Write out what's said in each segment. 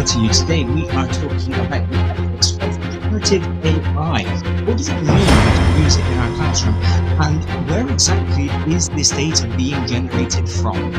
morning to you. Today we are talking about the ethics of generative AI. What does it mean to use it in our classroom? And where exactly is this data being generated from?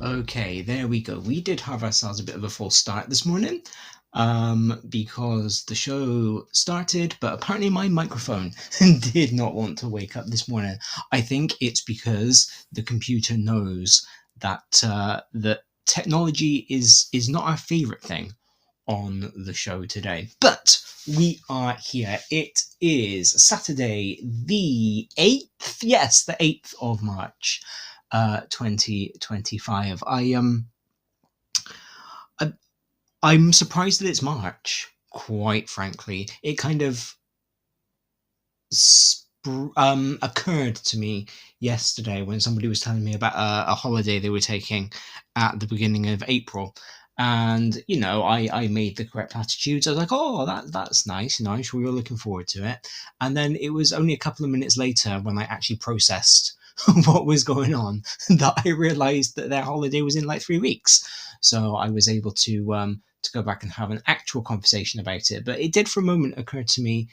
Okay, there we go. We did have ourselves a bit of a false start this morning because the show started, but apparently my microphone did not want to wake up this morning. I think it's because the computer knows that technology is not our favorite thing on the show today. But we are here. It is Saturday the 8th. Yes, the 8th of March. 2025. I'm surprised that it's March, quite frankly. It kind of occurred to me yesterday when somebody was telling me about a holiday they were taking at the beginning of April. And, you know, I made the correct attitudes. I was like, oh, that's nice. We were looking forward to it. And then it was only a couple of minutes later when I actually processed what was going on that I realized that their holiday was in like 3 weeks. So I was able to go back and have an actual conversation about it. But it did for a moment occur to me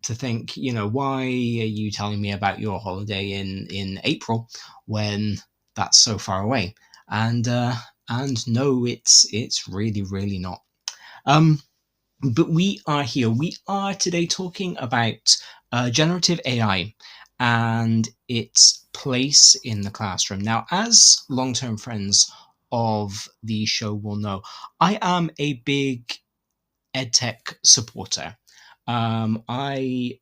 to think, why are you telling me about your holiday in April when that's so far away? And no, it's really, really not. But we are here. We are today talking about generative AI and its place in the classroom. Now, as long-term friends of the show will know, I am a big EdTech supporter. I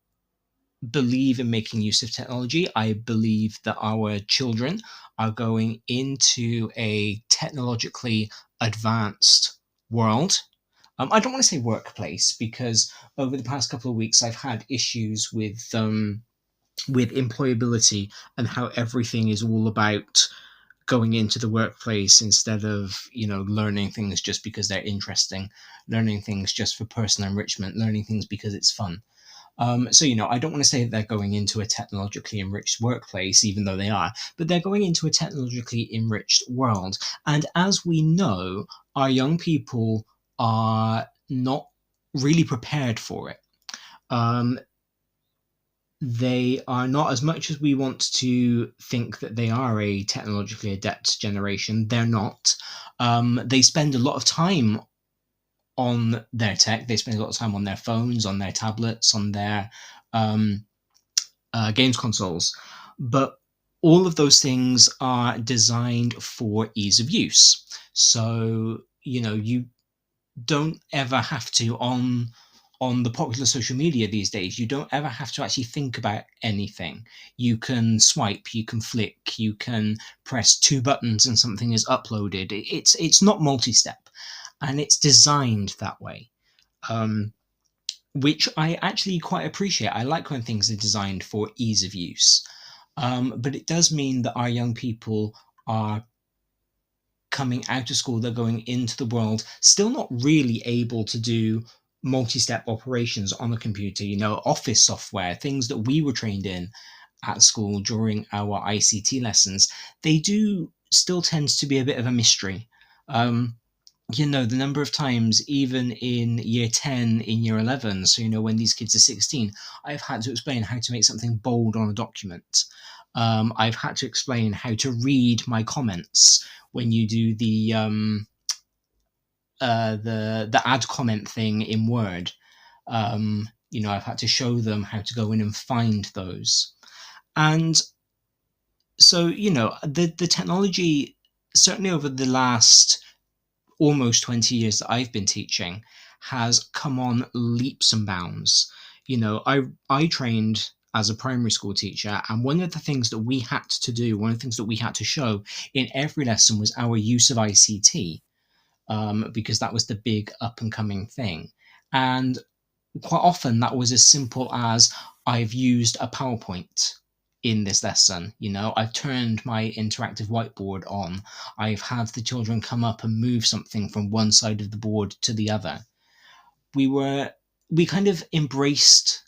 believe in making use of technology. I believe that our children are going into a technologically advanced world. I don't want to say workplace because over the past couple of weeks I've had issues with employability and how everything is all about going into the workplace instead of learning things just because they're interesting, learning things just for personal enrichment, learning things because it's fun. So I don't want to say that they're going into a technologically enriched workplace, even though they are, but they're going into a technologically enriched world. And as we know, our young people are not really prepared for it. They are not, as much as we want to think that they are a technologically adept generation, they're not. They spend a lot of time on their tech. They spend a lot of time on their phones, on their tablets, on their games consoles. But all of those things are designed for ease of use. So, you don't ever have to, on the popular social media these days, you don't ever have to actually think about anything. You can swipe, you can flick, you can press 2 buttons and something is uploaded. It's not multi-step, and it's designed that way, which I actually quite appreciate. I like when things are designed for ease of use, but it does mean that our young people are coming out of school, they're going into the world still not really able to do multi-step operations on a computer, office software, things that we were trained in at school during our ICT lessons. They do still tends to be a bit of a mystery. The number of times, even in year 10, in year 11, so, when these kids are 16, I've had to explain how to make something bold on a document. I've had to explain how to read my comments when you do the add comment thing in Word. I've had to show them how to go in and find those. And so, the technology, certainly over the last almost 20 years that I've been teaching, has come on leaps and bounds. I trained as a primary school teacher, and one of the things that we had to do, one of the things that we had to show in every lesson was our use of ICT, because that was the big up and coming thing. And quite often that was as simple as, I've used a PowerPoint in this lesson. I've turned my interactive whiteboard on. I've had the children come up and move something from one side of the board to the other. We kind of embraced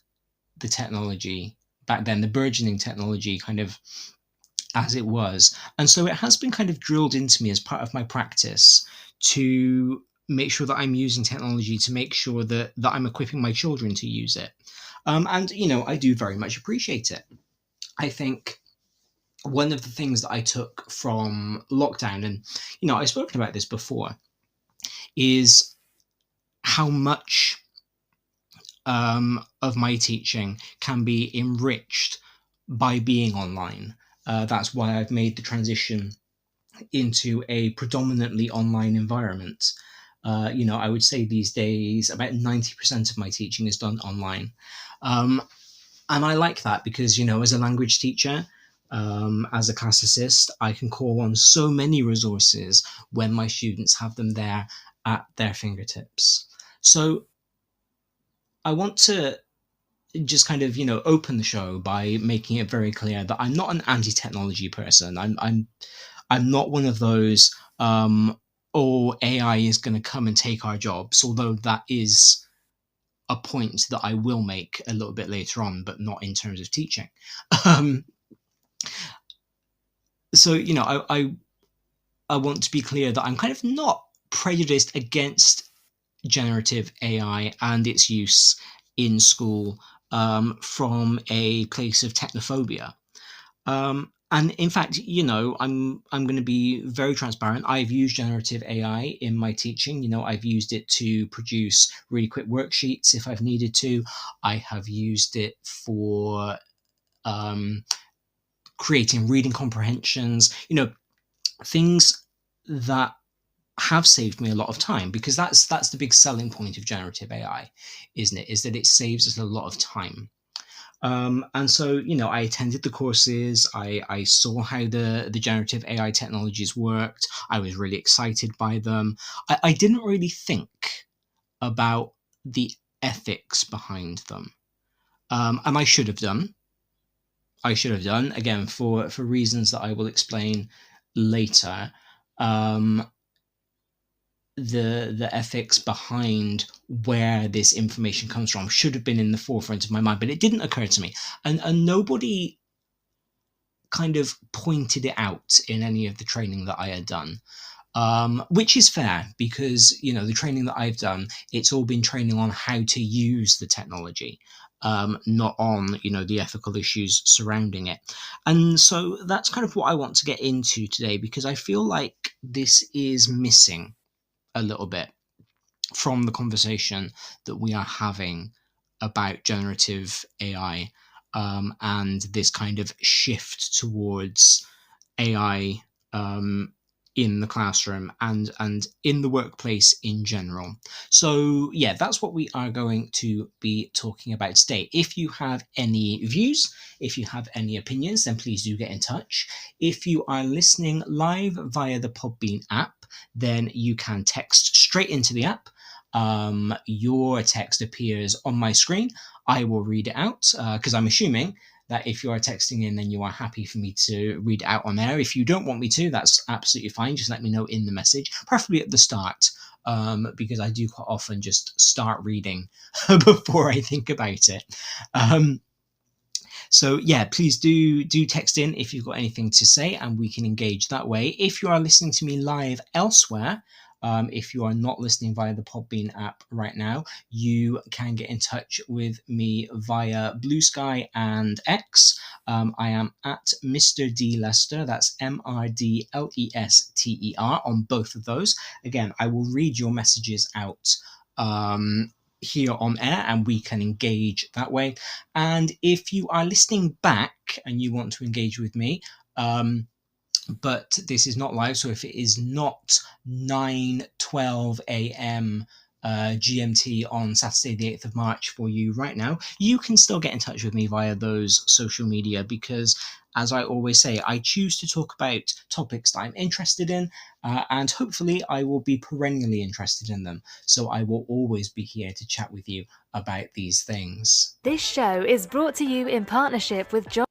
the technology back then, the burgeoning technology, kind of as it was. And so it has been kind of drilled into me as part of my practice to make sure that I'm using technology to make sure that I'm equipping my children to use it. And, I do very much appreciate it. I think one of the things that I took from lockdown, and, I've spoken about this before, is how much of my teaching can be enriched by being online. That's why I've made the transition into a predominantly online environment. I would say these days about 90% of my teaching is done online. And I like that because, as a language teacher, as a classicist, I can call on so many resources when my students have them there at their fingertips. So I want to just kind of, open the show by making it very clear that I'm not an anti-technology person. I'm not one of those, AI is going to come and take our jobs, although that is a point that I will make a little bit later on, but not in terms of teaching. Um, so, I want to be clear that I'm kind of not prejudiced against generative AI and its use in school, from a place of technophobia. And in fact, I'm going to be very transparent. I've used generative AI in my teaching. I've used it to produce really quick worksheets if I've needed to. I have used it for creating reading comprehensions. Things that have saved me a lot of time, because that's the big selling point of generative AI, isn't it? Is that it saves us a lot of time. And so, I attended the courses. I saw how the generative AI technologies worked. I was really excited by them. I didn't really think about the ethics behind them, and I should have done. Again, for reasons that I will explain later. The ethics behind where this information comes from should have been in the forefront of my mind, but it didn't occur to me, and nobody kind of pointed it out in any of the training that I had done, which is fair, because the training that I've done, it's all been training on how to use the technology, not on the ethical issues surrounding it. And so that's kind of what I want to get into today, because I feel like this is missing a little bit from the conversation that we are having about generative AI, and this kind of shift towards AI, in the classroom and in the workplace in general. So yeah, that's what we are going to be talking about today. If you have any views, if you have any opinions, then please do get in touch. If you are listening live via the Podbean app, then you can text straight into the app. Your text appears on my screen. I will read it out, because I'm assuming that if you are texting in, then you are happy for me to read it out on air. If you don't want me to, that's absolutely fine. Just let me know in the message, preferably at the start, because I do quite often just start reading before I think about it. So yeah, please do text in if you've got anything to say, and we can engage that way. If you are listening to me live elsewhere, if you are not listening via the Podbean app right now, you can get in touch with me via Blue Sky and X. I am at Mr. D Lester. That's MRDLESTER on both of those. Again, I will read your messages out here on air, and we can engage that way. And if you are listening back and you want to engage with me, but this is not live, so if it is not 9:12 a.m. GMT on Saturday the 8th of March for you right now, you can still get in touch with me via those social media because, as I always say, I choose to talk about topics that I'm interested in, and hopefully I will be perennially interested in them. So I will always be here to chat with you about these things. This show is brought to you in partnership with John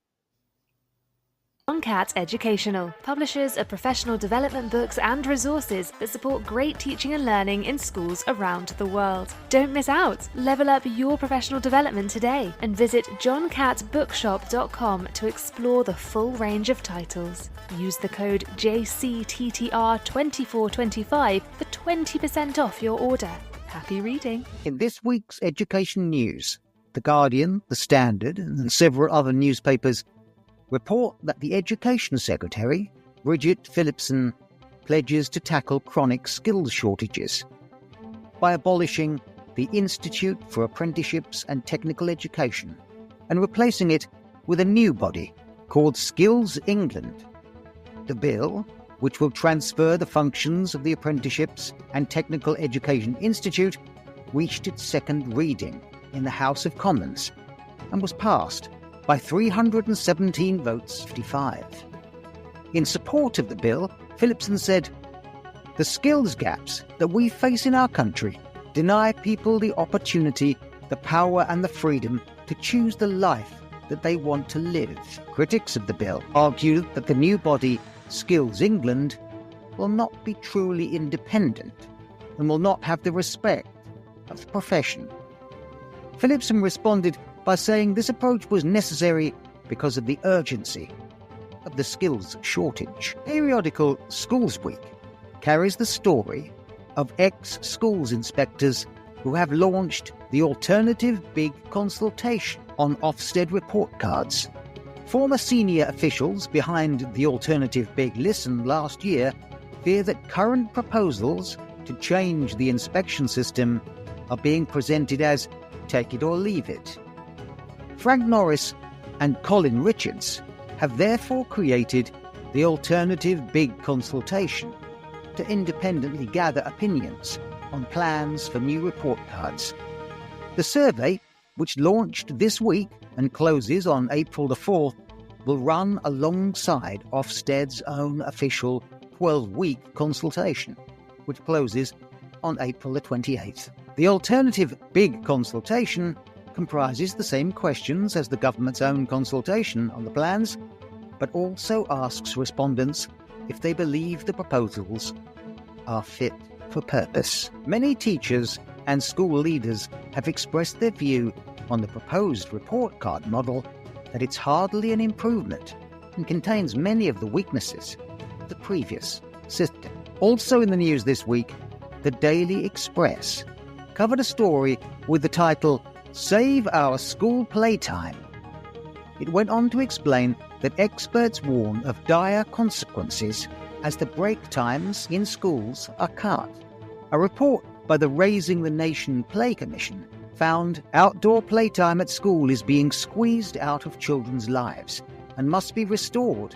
Cat Educational, publishers of professional development books and resources that support great teaching and learning in schools around the world. Don't miss out. Level up your professional development today and visit johncatbookshop.com to explore the full range of titles. Use the code JCTTR2425 for 20% off your order. Happy reading. In this week's education news, The Guardian, The Standard, and several other newspapers report that the Education Secretary, Bridget Phillipson, pledges to tackle chronic skills shortages by abolishing the Institute for Apprenticeships and Technical Education and replacing it with a new body called Skills England. The bill, which will transfer the functions of the Apprenticeships and Technical Education Institute, reached its second reading in the House of Commons and was passed by 317 votes 55. In support of the bill, Phillipson said, "The skills gaps that we face in our country deny people the opportunity, the power and the freedom to choose the life that they want to live." Critics of the bill argued that the new body, Skills England, will not be truly independent and will not have the respect of the profession. Phillipson responded by saying this approach was necessary because of the urgency of the skills shortage. Periodical Schools Week carries the story of ex-schools inspectors who have launched the Alternative Big Consultation on Ofsted report cards. Former senior officials behind the Alternative Big Listen last year fear that current proposals to change the inspection system are being presented as take it or leave it. Frank Norris and Colin Richards have therefore created the Alternative Big Consultation to independently gather opinions on plans for new report cards. The survey, which launched this week and closes on April the 4th, will run alongside Ofsted's own official 12-week consultation, which closes on April the 28th. The Alternative Big Consultation comprises the same questions as the government's own consultation on the plans, but also asks respondents if they believe the proposals are fit for purpose. Many teachers and school leaders have expressed their view on the proposed report card model that it's hardly an improvement and contains many of the weaknesses of the previous system. Also in the news this week, the Daily Express covered a story with the title "Save Our School Playtime." It went on to explain that experts warn of dire consequences as the break times in schools are cut. A report by the Raising the Nation Play Commission found outdoor playtime at school is being squeezed out of children's lives and must be restored.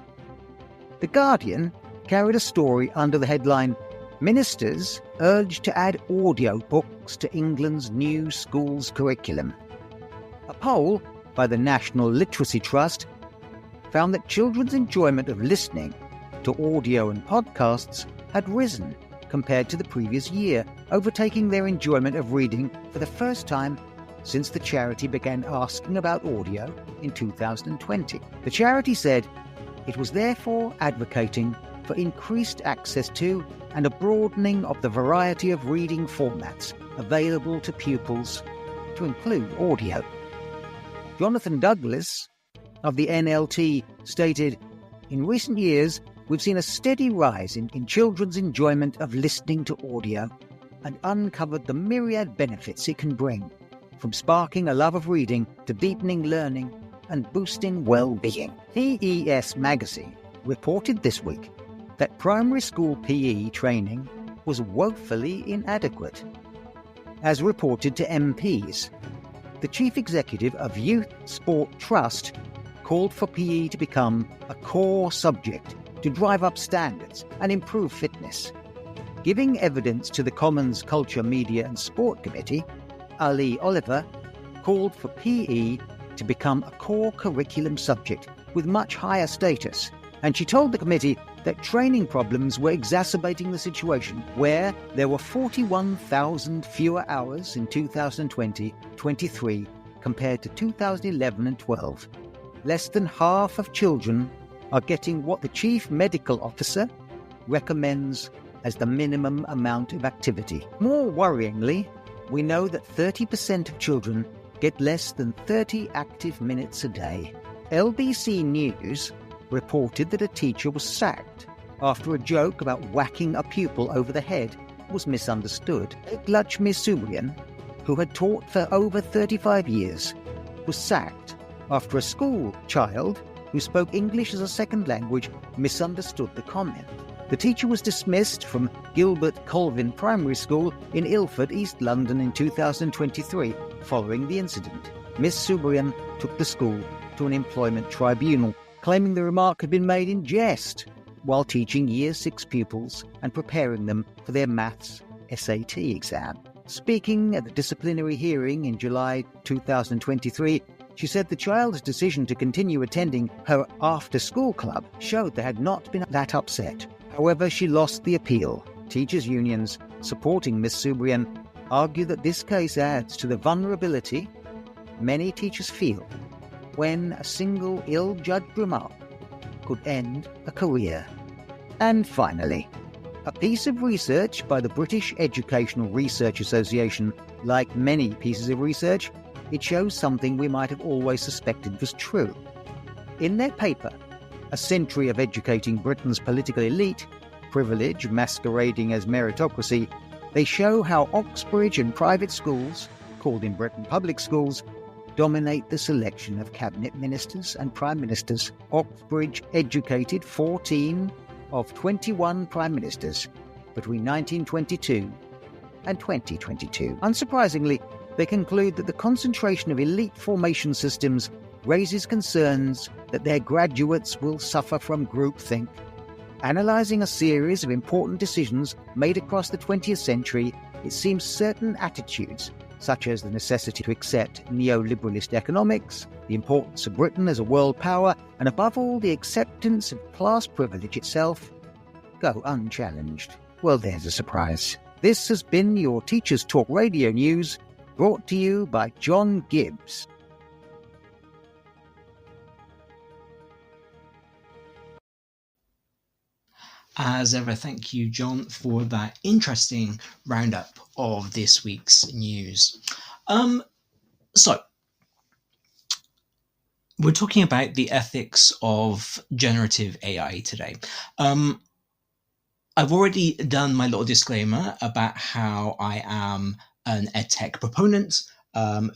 The Guardian carried a story under the headline "Ministers urge to add audio books to England's new schools curriculum." A poll by the National Literacy Trust found that children's enjoyment of listening to audio and podcasts had risen compared to the previous year, overtaking their enjoyment of reading for the first time since the charity began asking about audio in 2020. The charity said it was therefore advocating for increased access to and a broadening of the variety of reading formats available to pupils, to include audio. Jonathan Douglas of the NLT stated, "In recent years, we've seen a steady rise in children's enjoyment of listening to audio and uncovered the myriad benefits it can bring, from sparking a love of reading to deepening learning and boosting well-being." PES Magazine reported this week that primary school PE training was woefully inadequate. As reported to MPs, the chief executive of Youth Sport Trust called for PE to become a core subject to drive up standards and improve fitness. Giving evidence to the Commons Culture, Media and Sport Committee, Ali Oliver called for PE to become a core curriculum subject with much higher status, and she told the committee that training problems were exacerbating the situation where there were 41,000 fewer hours in 2020-23 compared to 2011 and 12. Less than half of children are getting what the Chief Medical Officer recommends as the minimum amount of activity. More worryingly, we know that 30% of children get less than 30 active minutes a day. LBC News reported that a teacher was sacked after a joke about whacking a pupil over the head was misunderstood. Lakshmi Subrian, who had taught for over 35 years, was sacked after a school child who spoke English as a second language misunderstood the comment. The teacher was dismissed from Gilbert Colvin Primary School in Ilford, East London in 2023 following the incident. Miss Subrian took the school to an employment tribunal, claiming the remark had been made in jest while teaching Year 6 pupils and preparing them for their maths SAT exam. Speaking at the disciplinary hearing in July 2023, she said the child's decision to continue attending her after-school club showed they had not been that upset. However, she lost the appeal. Teachers' unions supporting Miss Subrian argue that this case adds to the vulnerability many teachers feel when a single ill-judged remark could end a career. And finally, a piece of research by the British Educational Research Association. Like many pieces of research, it shows something we might have always suspected was true. In their paper, A Century of Educating Britain's Political Elite, Privilege Masquerading as Meritocracy, they show how Oxbridge and private schools, called in Britain public schools, dominate the selection of cabinet ministers and prime ministers. Oxbridge educated 14 of 21 prime ministers between 1922 and 2022. Unsurprisingly, they conclude that the concentration of elite formation systems raises concerns that their graduates will suffer from groupthink. Analysing a series of important decisions made across the 20th century, it seems certain attitudes, such as the necessity to accept neoliberalist economics, the importance of Britain as a world power, and above all, the acceptance of class privilege itself, go unchallenged. Well, there's a surprise. This has been your Teachers Talk Radio News, brought to you by John Gibbs. As ever, thank you, John, for that interesting roundup of this week's news. So, we're talking about the ethics of generative AI today. I've already done my little disclaimer about how I am an edtech proponent,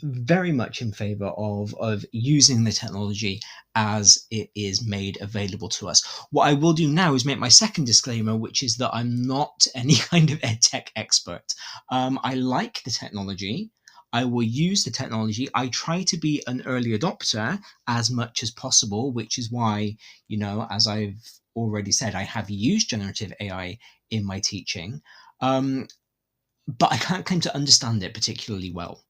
very much in favor of using the technology as it is made available to us. What I will do now is make my second disclaimer, which is that I'm not any kind of edtech expert. I like the technology. I will use the technology. I try to be an early adopter as much as possible, which is why, as I've already said, I have used generative AI in my teaching, but I can't claim to understand it particularly well.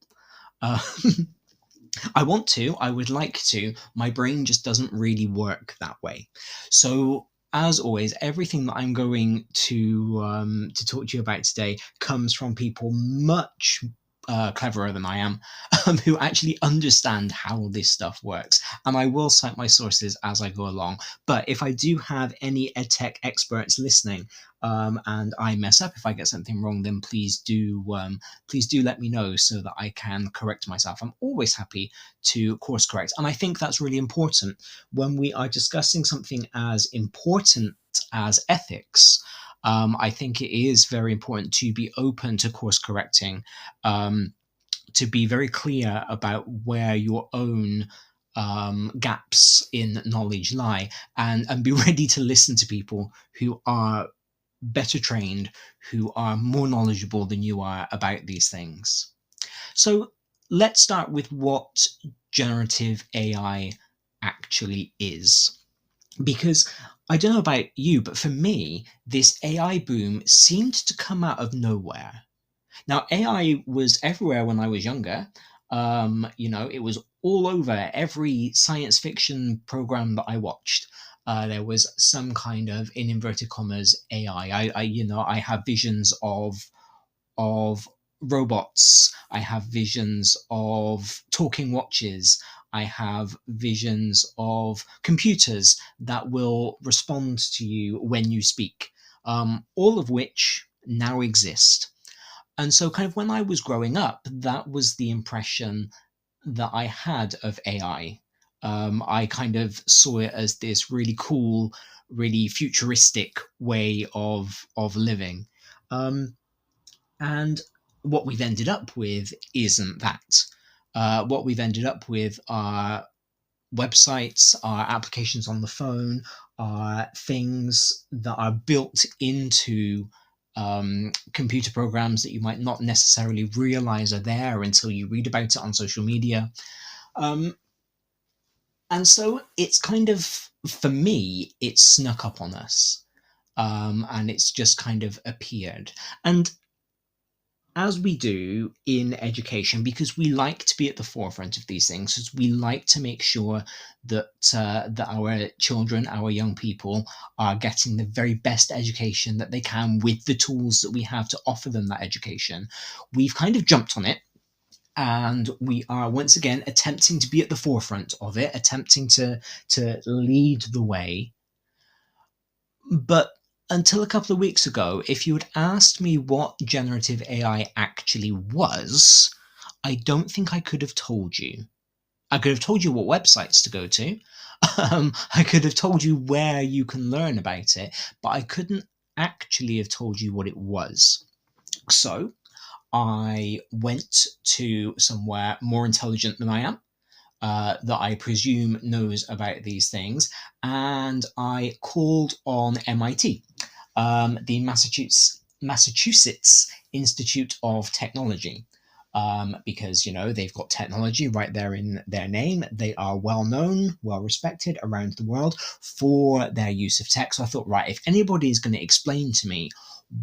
I would like to, my brain just doesn't really work that way. So as always, everything that I'm going to talk to you about today comes from people much cleverer than I am, who actually understand how this stuff works. And I will cite my sources as I go along. But if I do have any edtech experts listening, and I mess up, if I get something wrong, then please do let me know so that I can correct myself. I'm always happy to course correct. And I think that's really important when we are discussing something as important as ethics. I think it is very important to be open to course correcting, to be very clear about where your own gaps in knowledge lie, and be ready to listen to people who are better trained, who are more knowledgeable than you are about these things. So let's start with what generative AI actually is, because I don't know about you, but for me, this AI boom seemed to come out of nowhere. Now, AI was everywhere when I was younger. It was all over every science fiction program that I watched. There was some kind of, in inverted commas, AI. I have visions of robots. I have visions of talking watches. I have visions of computers that will respond to you when you speak, all of which now exist. And so, kind of, when I was growing up, that was the impression that I had of AI. I kind of saw it as this really cool, really futuristic way of living. Um, and what we've ended up with isn't that. What we've ended up with are websites, are applications on the phone, are things that are built into computer programs that you might not necessarily realize are there until you read about it on social media. Um, and so it's kind of, for me, it's snuck up on us. And it's just kind of appeared. And as we do in education, because we like to be at the forefront of these things, because we like to make sure that our children, our young people, are getting the very best education that they can with the tools that we have to offer them that education. We've kind of jumped on it, and we are once again attempting to be at the forefront of it, attempting to lead the way. But until a couple of weeks ago, if you had asked me what generative AI actually was, I don't think I could have told you. I could have told you what websites to go to. I could have told you where you can learn about it, but I couldn't actually have told you what it was. So I went to somewhere more intelligent than I am, that I presume knows about these things, and I called on MIT, the Massachusetts Institute of Technology. Because they've got technology right there in their name. They are well known, well respected around the world for their use of tech. So I thought, right, if anybody is going to explain to me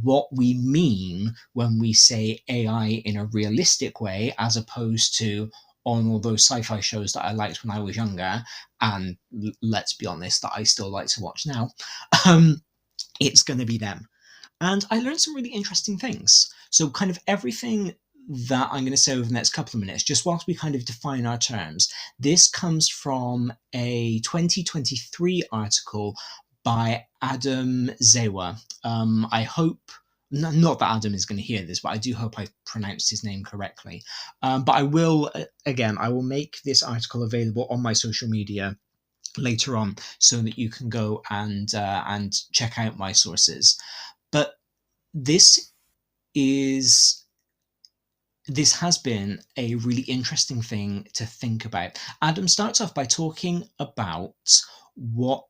what we mean when we say AI in a realistic way, as opposed to on all those sci-fi shows that I liked when I was younger, and let's be honest, that I still like to watch now, it's going to be them. And I learned some really interesting things. So, kind of everything that I'm going to say over the next couple of minutes, just whilst we kind of define our terms, this comes from a 2023 article by Adam Zewa. I hope, not that Adam is going to hear this, but I do hope I pronounced his name correctly. But I will, again, I will make this article available on my social media later on so that you can go and check out my sources. But this has been a really interesting thing to think about. Adam starts off by talking about what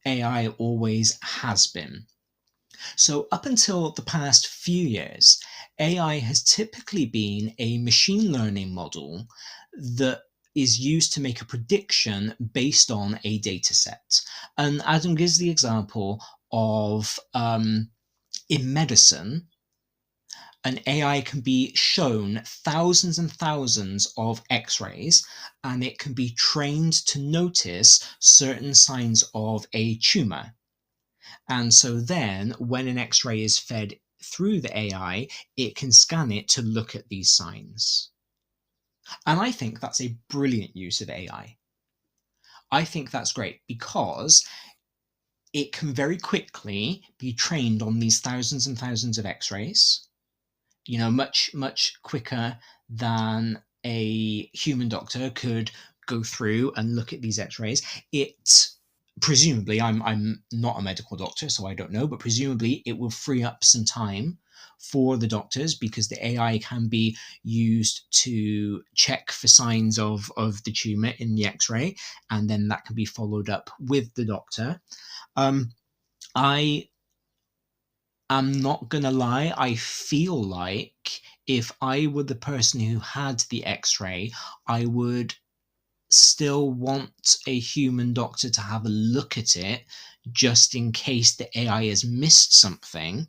AI always has been. So up until the past few years, AI has typically been a machine learning model that is used to make a prediction based on a data set. And Adam gives the example of in medicine, an AI can be shown thousands and thousands of x-rays, and it can be trained to notice certain signs of a tumor. And so then when an x-ray is fed through the AI, it can scan it to look at these signs. And I think that's a brilliant use of AI. I think that's great because it can very quickly be trained on these thousands and thousands of x-rays, much quicker than a human doctor could go through and look at these x-rays. It presumably, I'm not a medical doctor, so I don't know, but presumably it will free up some time for the doctors because the AI can be used to check for signs of the tumor in the x-ray, and then that can be followed up with the doctor. I am not gonna lie, I feel like if I were the person who had the x-ray, I would still want a human doctor to have a look at it just in case the AI has missed something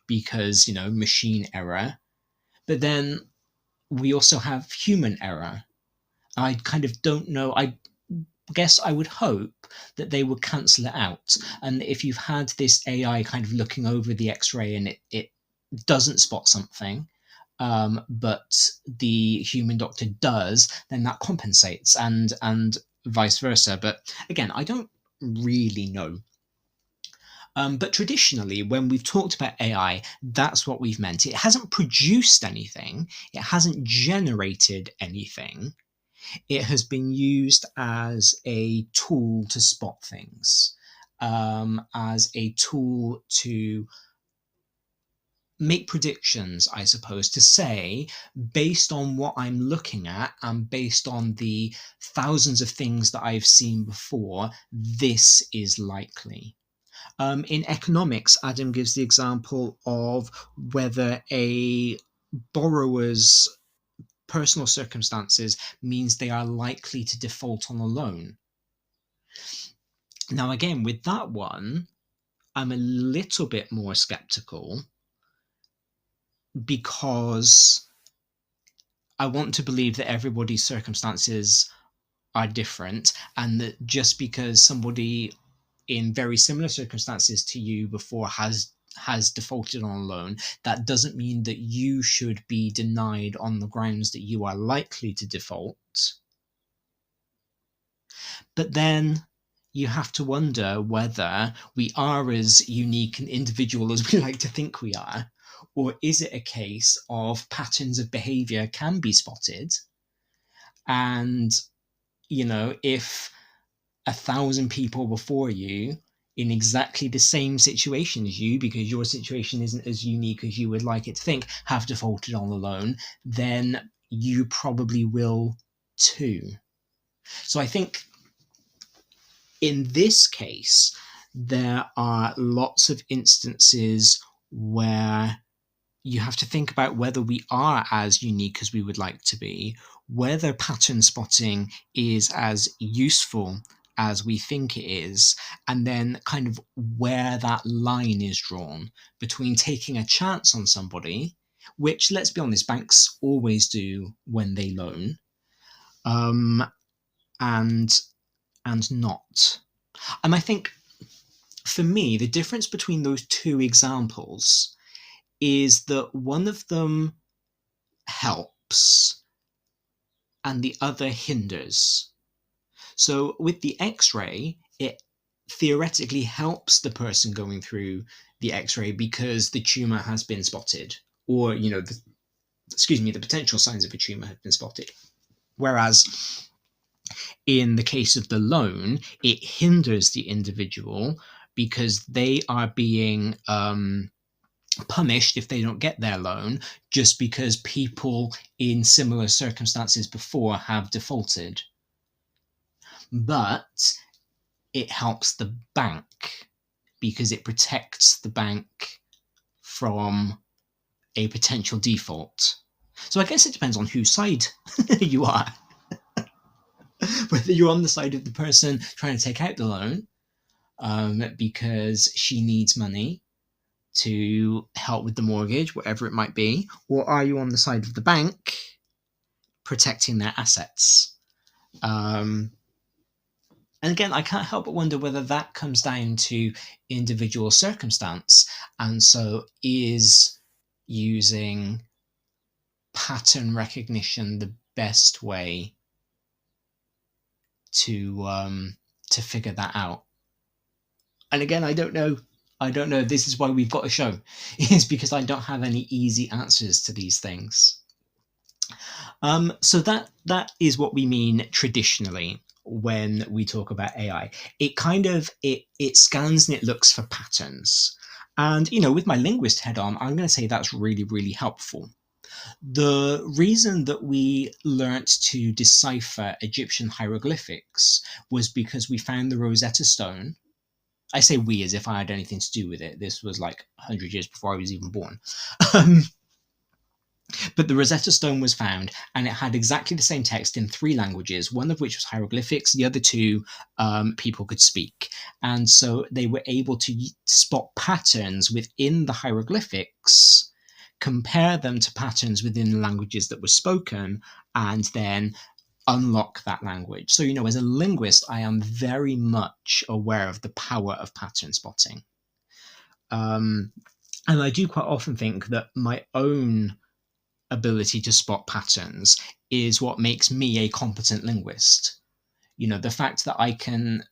because, machine error. But then we also have human error. I kind of don't know. I guess I would hope that they would cancel it out. And if you've had this AI kind of looking over the X-ray and it doesn't spot something, but the human doctor does, then that compensates, and vice versa. But again, I don't really know. But traditionally, when we've talked about AI, that's what we've meant. It hasn't produced anything. It hasn't generated anything. It has been used as a tool to spot things, as a tool to make predictions, I suppose, to say, based on what I'm looking at and based on the thousands of things that I've seen before, this is likely. In economics, Adam gives the example of whether a borrower's personal circumstances means they are likely to default on a loan. Now, again, with that one, I'm a little bit more skeptical because I want to believe that everybody's circumstances are different, and that just because somebody in very similar circumstances to you before has defaulted on a loan, that doesn't mean that you should be denied on the grounds that you are likely to default. But then you have to wonder whether we are as unique and individual as we like to think we are, or is it a case of patterns of behavior can be spotted, and if 1,000 people before you in exactly the same situation as you, because your situation isn't as unique as you would like it to think, have defaulted on the loan, then you probably will too. So I think in this case, there are lots of instances where you have to think about whether we are as unique as we would like to be, whether pattern spotting is as useful as we think it is, and then kind of where that line is drawn between taking a chance on somebody, which, let's be honest, banks always do when they loan, and not. And I think, for me, the difference between those two examples is that one of them helps and the other hinders. So with the X-ray, it theoretically helps the person going through the X-ray because the tumor has been spotted, or the potential signs of a tumor have been spotted. Whereas in the case of the loan, it hinders the individual because they are being punished if they don't get their loan, just because people in similar circumstances before have defaulted. But it helps the bank because it protects the bank from a potential default. So I guess it depends on whose side you are. Whether you're on the side of the person trying to take out the loan because she needs money to help with the mortgage, whatever it might be, or are you on the side of the bank protecting their assets? And again, I can't help but wonder whether that comes down to individual circumstance. And so is using pattern recognition the best way to figure that out? And again, I don't know. This is why we've got a show, is because I don't have any easy answers to these things. So that is what we mean traditionally when we talk about AI. It kind of it scans and it looks for patterns. And with my linguist head on, I'm going to say that's really, really helpful. The reason that we learnt to decipher Egyptian hieroglyphics was because we found the Rosetta Stone. I say we as if I had anything to do with it. This was like 100 years before I was even born. But the Rosetta Stone was found, and it had exactly the same text in 3 languages, one of which was hieroglyphics, the other 2 people could speak. And so they were able to spot patterns within the hieroglyphics, compare them to patterns within the languages that were spoken, and then unlock that language. So, as a linguist, I am very much aware of the power of pattern spotting. And I do quite often think that my own ability to spot patterns is what makes me a competent linguist. The fact that I can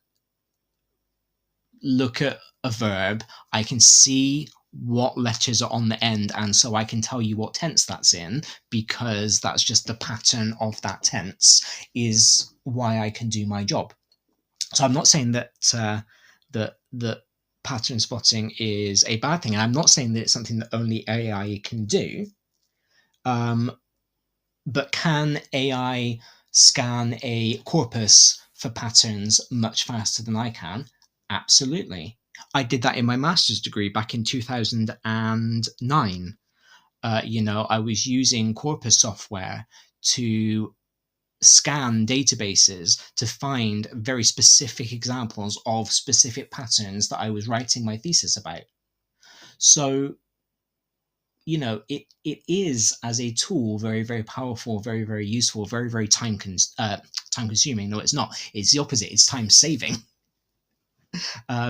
look at a verb, I can see what letters are on the end, and so I can tell you what tense that's in, because that's just the pattern of that tense, is why I can do my job. So I'm not saying that that pattern spotting is a bad thing. I'm not saying that it's something that only AI can do. But can AI scan a corpus for patterns much faster than I can? Absolutely. I did that in my master's degree back in 2009. I was using corpus software to scan databases to find very specific examples of specific patterns that I was writing my thesis about. So it is, as a tool, very, very powerful, very, very useful, very, very time consuming. No, it's not. It's the opposite. It's time saving,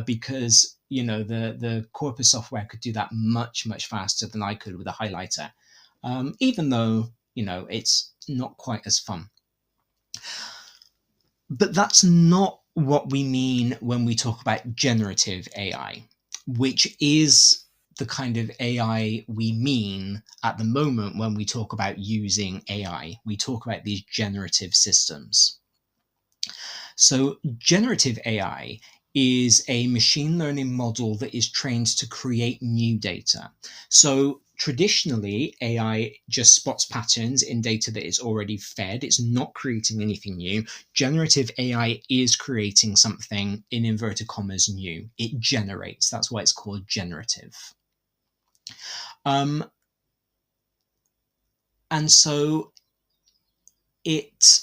because the corpus software could do that much, much faster than I could with a highlighter, even though it's not quite as fun. But that's not what we mean when we talk about generative AI, which is the kind of AI we mean at the moment when we talk about using AI. We talk about these generative systems. So generative AI is a machine learning model that is trained to create new data. So traditionally, AI just spots patterns in data that is already fed. It's not creating anything new. Generative AI is creating something, in inverted commas, new. It generates. That's why it's called generative. And so it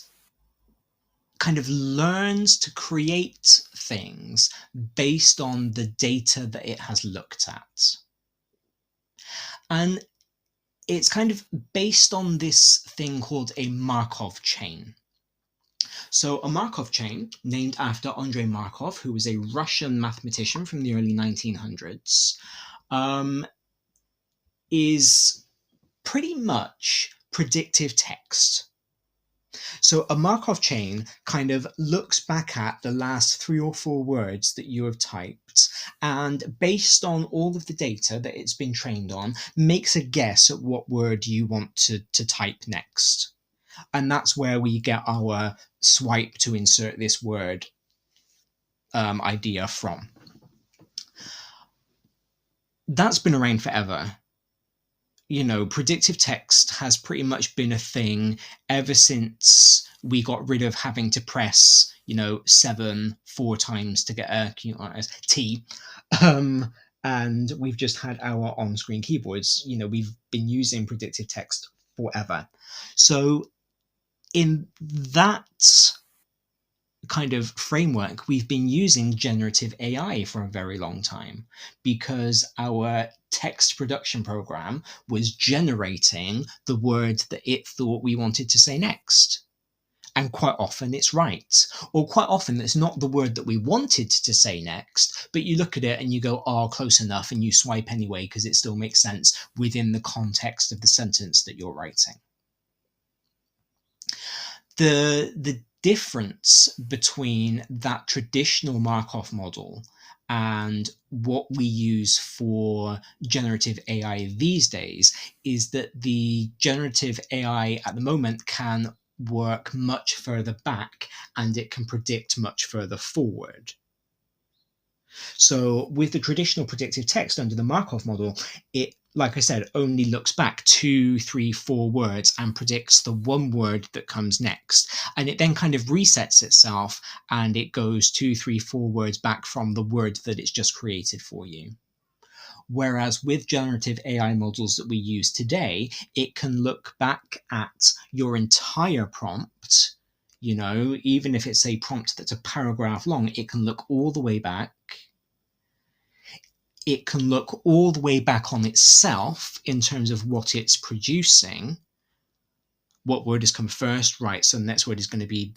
kind of learns to create things based on the data that it has looked at. And it's kind of based on this thing called a Markov chain. So a Markov chain, named after Andrei Markov, who was a Russian mathematician from the early 1900s, is pretty much predictive text. So a Markov chain kind of looks back at the last 3 or 4 words that you have typed, and based on all of the data that it's been trained on, makes a guess at what word you want to type next. And that's where we get our swipe to insert this word idea from. That's been around forever. Predictive text has pretty much been a thing ever since we got rid of having to press, 7 4 times to get a T. And we've just had our on-screen keyboards. We've been using predictive text forever. So in that kind of framework, we've been using generative AI for a very long time, because our text production program was generating the word that it thought we wanted to say next. And quite often it's right. Or quite often it's not the word that we wanted to say next, but you look at it and you go, oh, close enough, and you swipe anyway because it still makes sense within the context of the sentence that you're writing. The difference between that traditional Markov model and what we use for generative AI these days is that the generative AI at the moment can work much further back, and it can predict much further forward. So with the traditional predictive text under the Markov model, it, like I said, only looks back 2, 3, 4 words and predicts the one word that comes next. And it then kind of resets itself, and it goes 2, 3, 4 words back from the word that it's just created for you. Whereas with generative AI models that we use today, it can look back at your entire prompt. Even if it's a prompt that's a paragraph long, it can look all the way back. It can look all the way back on itself in terms of what it's producing. What word has come first? Right, so the next word is going to be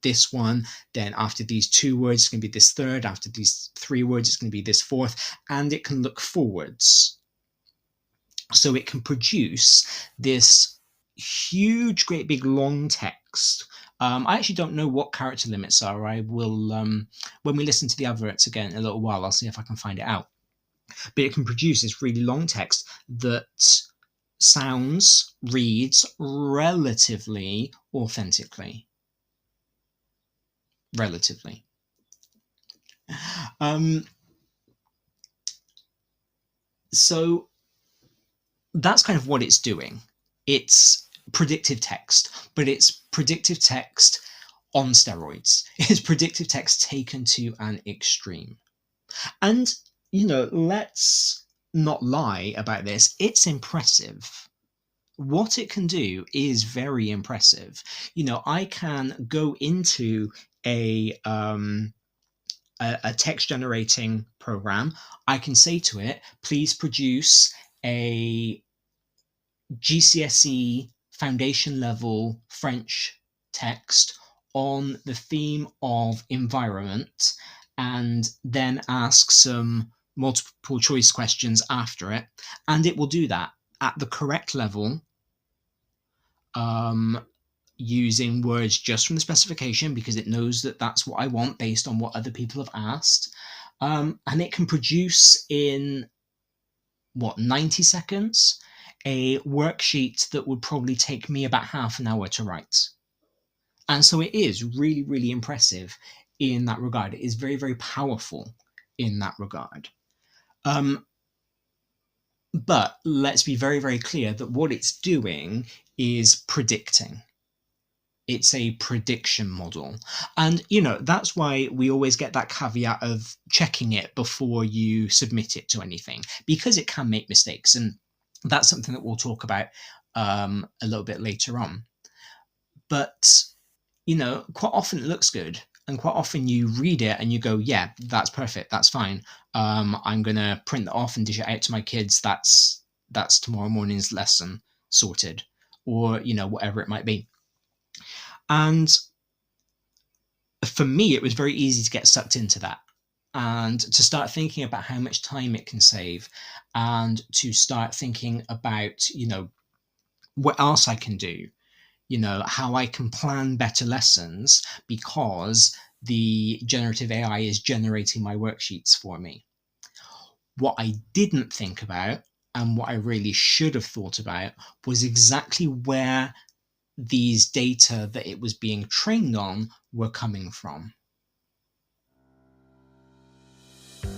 this one. Then after these 2 words, it's going to be this third. After these 3 words, it's going to be this fourth. And it can look forwards. So it can produce this huge, great big long text. I actually don't know what character limits are. I will, when we listen to the adverts again in a little while, I'll see if I can find it out. But it can produce this really long text that reads relatively authentically. Relatively. So that's kind of what it's doing. It's predictive text, but it's predictive text on steroids. It's predictive text taken to an extreme. And, let's not lie about this. It's impressive. What it can do is very impressive. I can go into a text generating program. I can say to it, please produce a GCSE foundation level French text on the theme of environment, and then ask some multiple choice questions after it. And it will do that at the correct level, using words just from the specification, because it knows that that's what I want based on what other people have asked. And it can produce in 90 seconds a worksheet that would probably take me about half an hour to write. And so it is really, really impressive in that regard. It is very, very powerful in that regard. But let's be very, very clear that what it's doing is predicting. It's a prediction model. And, that's why we always get that caveat of checking it before you submit it to anything, because it can make mistakes. And that's something that we'll talk about a little bit later on. But, quite often it looks good. And quite often you read it and you go, yeah, that's perfect. That's fine. I'm going to print that off and dish it out to my kids. That's tomorrow morning's lesson sorted, or, whatever it might be. And for me, it was very easy to get sucked into that and to start thinking about how much time it can save, and to start thinking about, what else I can do, how I can plan better lessons because the generative AI is generating my worksheets for me. What I didn't think about, and what I really should have thought about, was exactly where these data that it was being trained on were coming from.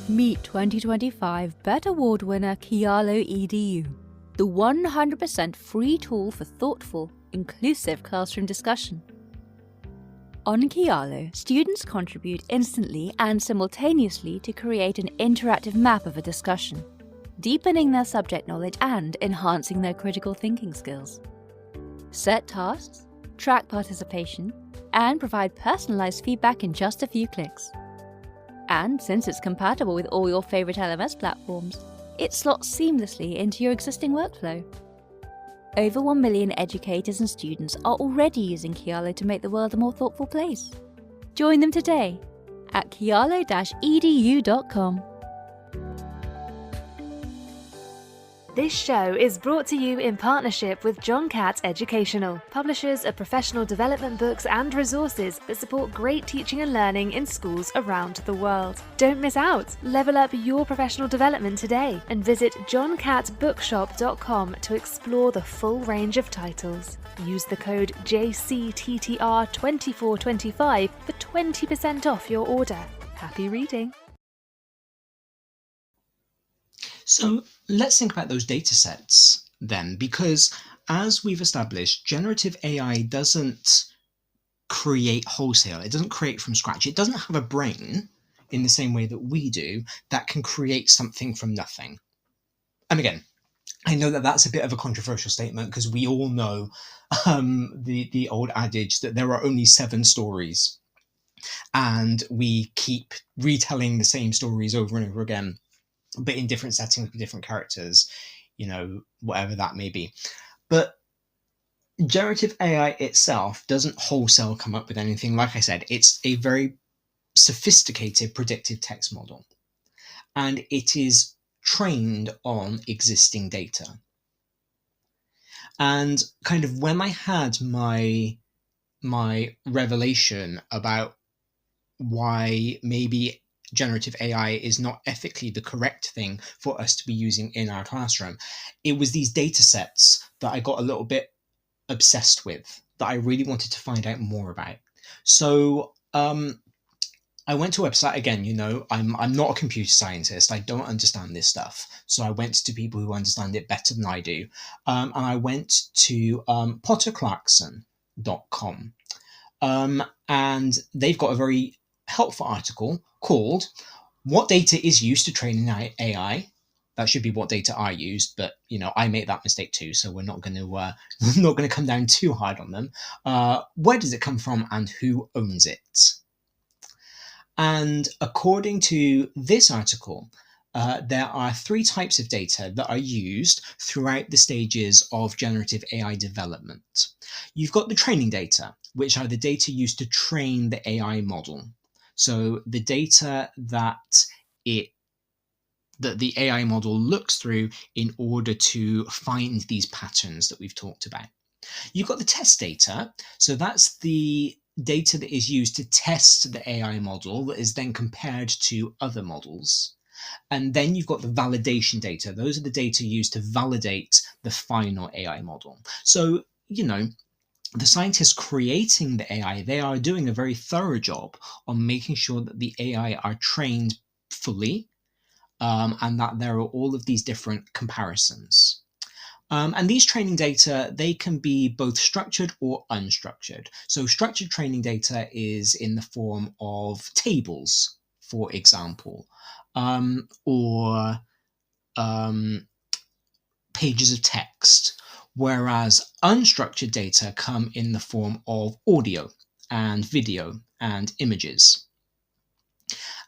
Meet 2025 BET Award winner Kialo EDU, the 100% free tool for thoughtful, inclusive classroom discussion. On Kialo, students contribute instantly and simultaneously to create an interactive map of a discussion, deepening their subject knowledge and enhancing their critical thinking skills. Set tasks, track participation, and provide personalized feedback in just a few clicks. And since it's compatible with all your favorite LMS platforms, it slots seamlessly into your existing workflow. Over 1 million educators and students are already using Kialo to make the world a more thoughtful place. Join them today at kialo-edu.com. This show is brought to you in partnership with John Catt Educational, publishers of professional development books and resources that support great teaching and learning in schools around the world. Don't miss out! Level up your professional development today and visit johncattbookshop.com to explore the full range of titles. Use the code JCTTR2425 for 20% off your order. Happy reading! So let's think about those data sets then, because as we've established, generative AI doesn't create wholesale. It doesn't create from scratch. It doesn't have a brain. in the same way that we do, that can create something from nothing. And again, I know that that's a bit of a controversial statement because we all know the old adage that there are only 7 stories, and we keep retelling the same stories over and over again, but in different settings with different characters, whatever that may be. But generative AI itself doesn't wholesale come up with anything. Like I said, it's a very sophisticated predictive text model, and it is trained on existing data. And kind of when I had my revelation about why maybe generative AI is not ethically the correct thing for us to be using in our classroom, it was these data sets that I got a little bit obsessed with, that I really wanted to find out more about. So I went to a website. Again, I'm not a computer scientist. I don't understand this stuff. So I went to people who understand it better than I do. And I went to potterclarkson.com. And they've got a very helpful article called "What Data is Used to Train an AI?" That should be what data I used, but I make that mistake too, so we're not going to come down too hard on them. Where does it come from, and who owns it? And according to this article, there are 3 types of data that are used throughout the stages of generative AI development. You've got the training data, which are the data used to train the AI model. So the data that the AI model looks through in order to find these patterns that we've talked about. You've got the test data. So that's the data that is used to test the AI model that is then compared to other models. And then you've got the validation data. Those are the data used to validate the final AI model. So, the scientists creating the AI, they are doing a very thorough job on making sure that the AI are trained fully, and that there are all of these different comparisons. And these training data, they can be both structured or unstructured. So structured training data is in the form of tables, for example, or pages of text, whereas unstructured data come in the form of audio and video and images.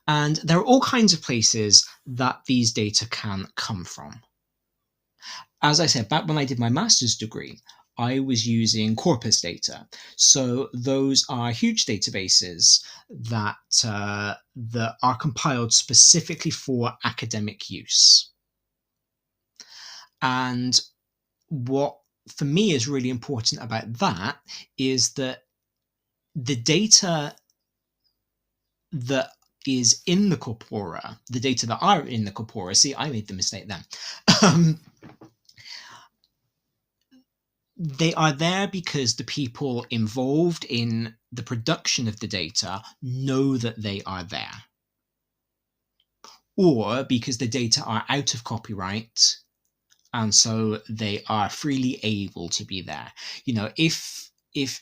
And there are all kinds of places that these data can come from. As I said, back when I did my master's degree, I was using corpus data. So those are huge databases that are compiled specifically for academic use. And what for me is really important about that is that the data that is in the corpora, the data that are in the corpora, see, I made the mistake then. They are there because the people involved in the production of the data know that they are there, or because the data are out of copyright and so they are freely able to be there. If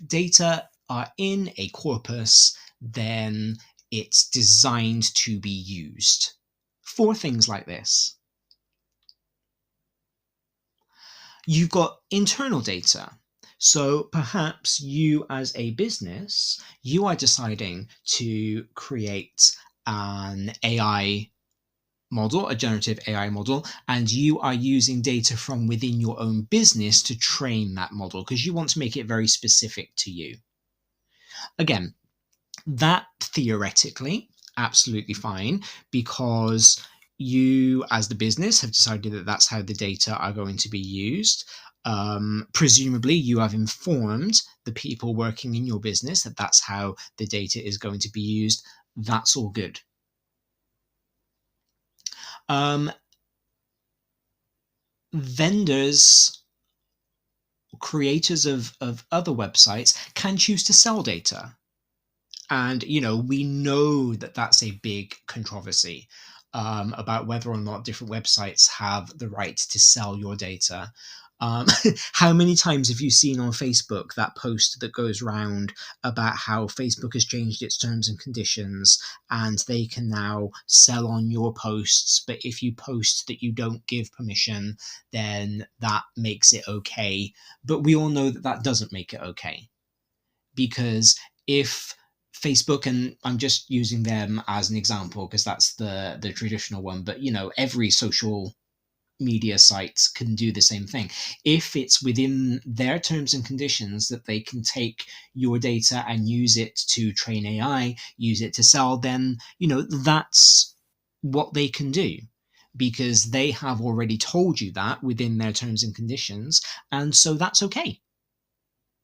data are in a corpus, then it's designed to be used for things like this. You've got internal data. So perhaps you as a business, you are deciding to create an AI model, a generative AI model, and you are using data from within your own business to train that model because you want to make it very specific to you. Again, that theoretically, absolutely fine, because you as the business have decided that that's how the data are going to be used. Presumably you have informed the people working in your business that that's how the data is going to be used. That's all good. Vendors, creators of other websites can choose to sell data. And, we know that that's a big controversy about whether or not different websites have the right to sell your data. How many times have you seen on Facebook that post that goes round about how Facebook has changed its terms and conditions and they can now sell on your posts, but if you post that you don't give permission, then that makes it okay. But we all know that that doesn't make it okay, because if Facebook, and I'm just using them as an example because that's the traditional one, but every social media sites can do the same thing. If it's within their terms and conditions that they can take your data and use it to train AI, use it to sell, then that's what they can do, because they have already told you that within their terms and conditions, and so that's okay.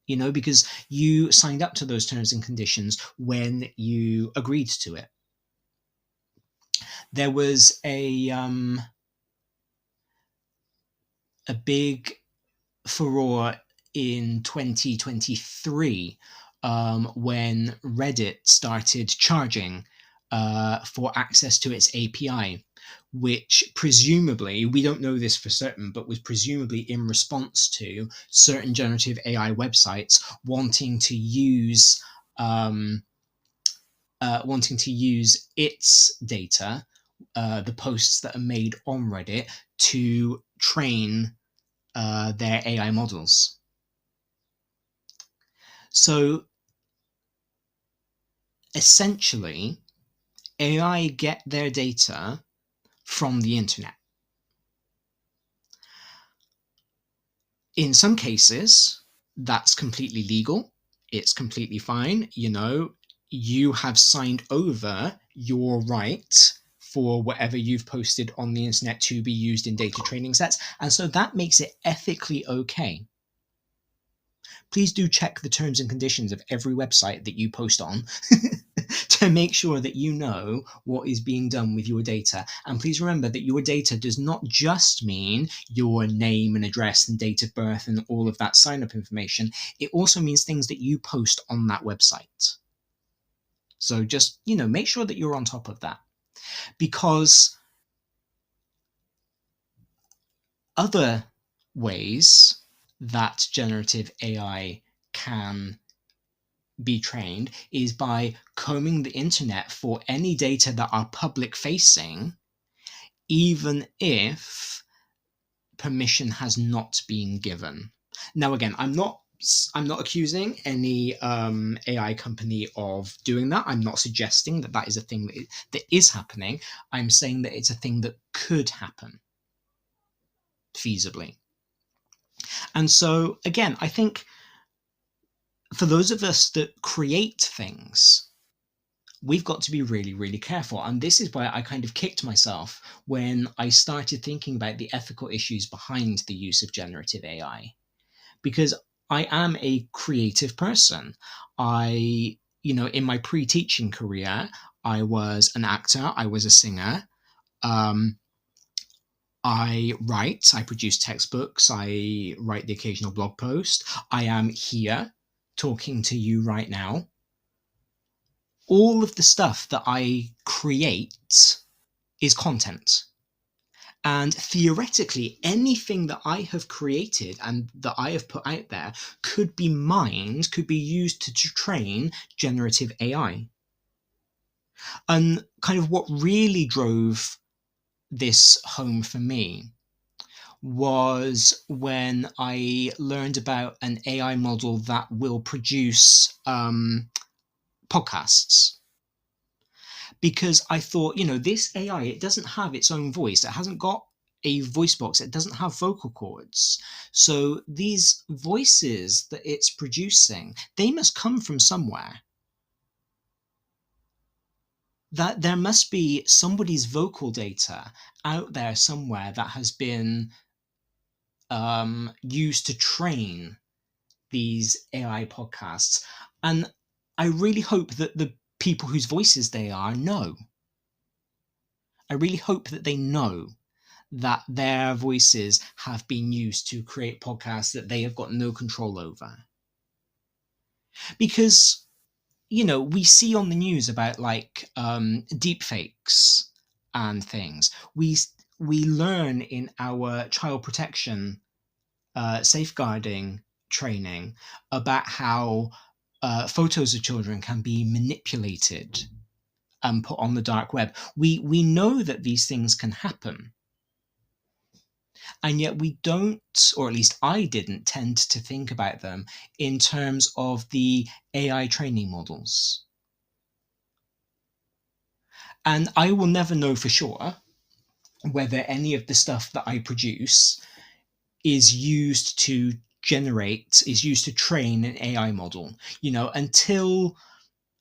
Because you signed up to those terms and conditions when you agreed to it. There was a big furore in 2023 when Reddit started charging for access to its API, which presumably, we don't know this for certain, but was presumably in response to certain generative AI websites wanting to use its data, the posts that are made on Reddit, to train their AI models. So essentially, AI get their data from the internet. In some cases, that's completely legal. It's completely fine. You have signed over your right for whatever you've posted on the internet to be used in data training sets. And so that makes it ethically okay. Please do check the terms and conditions of every website that you post on to make sure that you know what is being done with your data. And please remember that your data does not just mean your name and address and date of birth and all of that sign-up information. It also means things that you post on that website. So just, make sure that you're on top of that. Because other ways that generative AI can be trained is by combing the internet for any data that are public facing, even if permission has not been given. Now, again, I'm not accusing any AI company of doing that. I'm not suggesting that that is a thing that is happening. I'm saying that it's a thing that could happen feasibly. And so, again, I think for those of us that create things, we've got to be really, really careful. And this is why I kind of kicked myself when I started thinking about the ethical issues behind the use of generative AI. Because I am a creative person. In my pre-teaching career, I was an actor, I was a singer. I write, I produce textbooks, I write the occasional blog post. I am here talking to you right now. All of the stuff that I create is content. And theoretically, anything that I have created and that I have put out there could be mined, could be used to train generative AI. And kind of what really drove this home for me was when I learned about an AI model that will produce podcasts. Because I thought, this AI, it doesn't have its own voice. It hasn't got a voice box. It doesn't have vocal cords. So these voices that it's producing, they must come from somewhere. That there must be somebody's vocal data out there somewhere that has been used to train these AI podcasts. And I really hope that the people whose voices they are know. I really hope that they know that their voices have been used to create podcasts that they have got no control over. Because, we see on the news about deep fakes and things. We learn in our child protection safeguarding training about how photos of children can be manipulated and put on the dark web. We know that these things can happen. And yet we don't, or at least I didn't, tend to think about them in terms of the AI training models. And I will never know for sure whether any of the stuff that I produce is used to train an AI model, until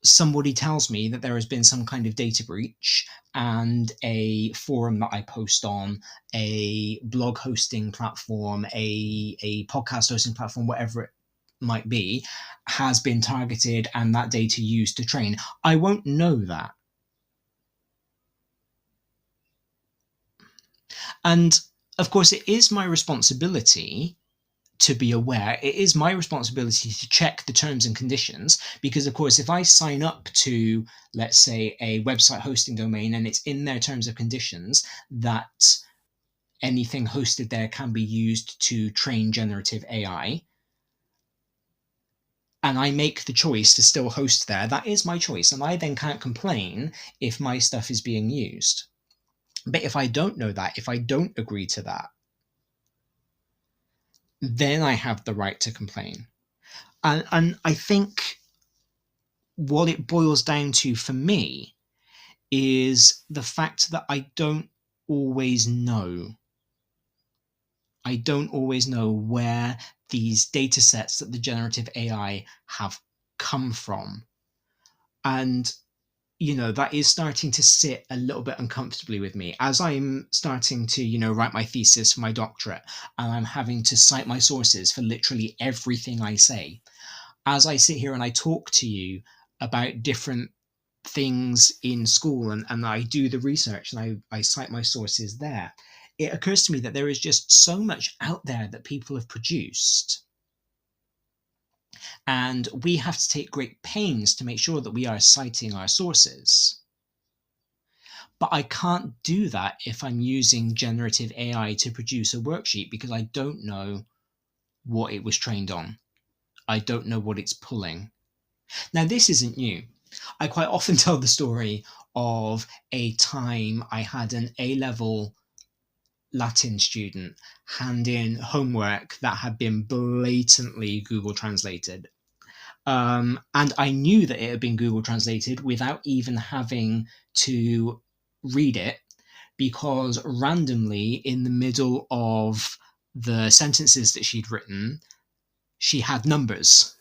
somebody tells me that there has been some kind of data breach and a forum that I post on, a blog hosting platform, a podcast hosting platform, whatever it might be, has been targeted and that data used to train. I won't know that. And of course, it is my responsibility to be aware. It is my responsibility to check the terms and conditions, because of course, if I sign up to, let's say, a website hosting domain and it's in their terms of conditions that anything hosted there can be used to train generative AI, and I make the choice to still host there, that is my choice, and I then can't complain if my stuff is being used. But if I don't know that, if I don't agree to that, then I have the right to complain. And I think what it boils down to for me is the fact that I don't always know. I don't always know where these data sets that the generative AI have come from. And, that is starting to sit a little bit uncomfortably with me as I'm starting to, write my thesis for my doctorate, and I'm having to cite my sources for literally everything I say. As I sit here and I talk to you about different things in school, and I do the research and I cite my sources there, it occurs to me that there is just so much out there that people have produced. And we have to take great pains to make sure that we are citing our sources. But I can't do that if I'm using generative AI to produce a worksheet, because I don't know what it was trained on. I don't know what it's pulling. Now, this isn't new. I quite often tell the story of a time I had an A-level Latin student hand in homework that had been blatantly Google translated. And I knew that it had been Google translated without even having to read it, because randomly in the middle of the sentences that she'd written, she had numbers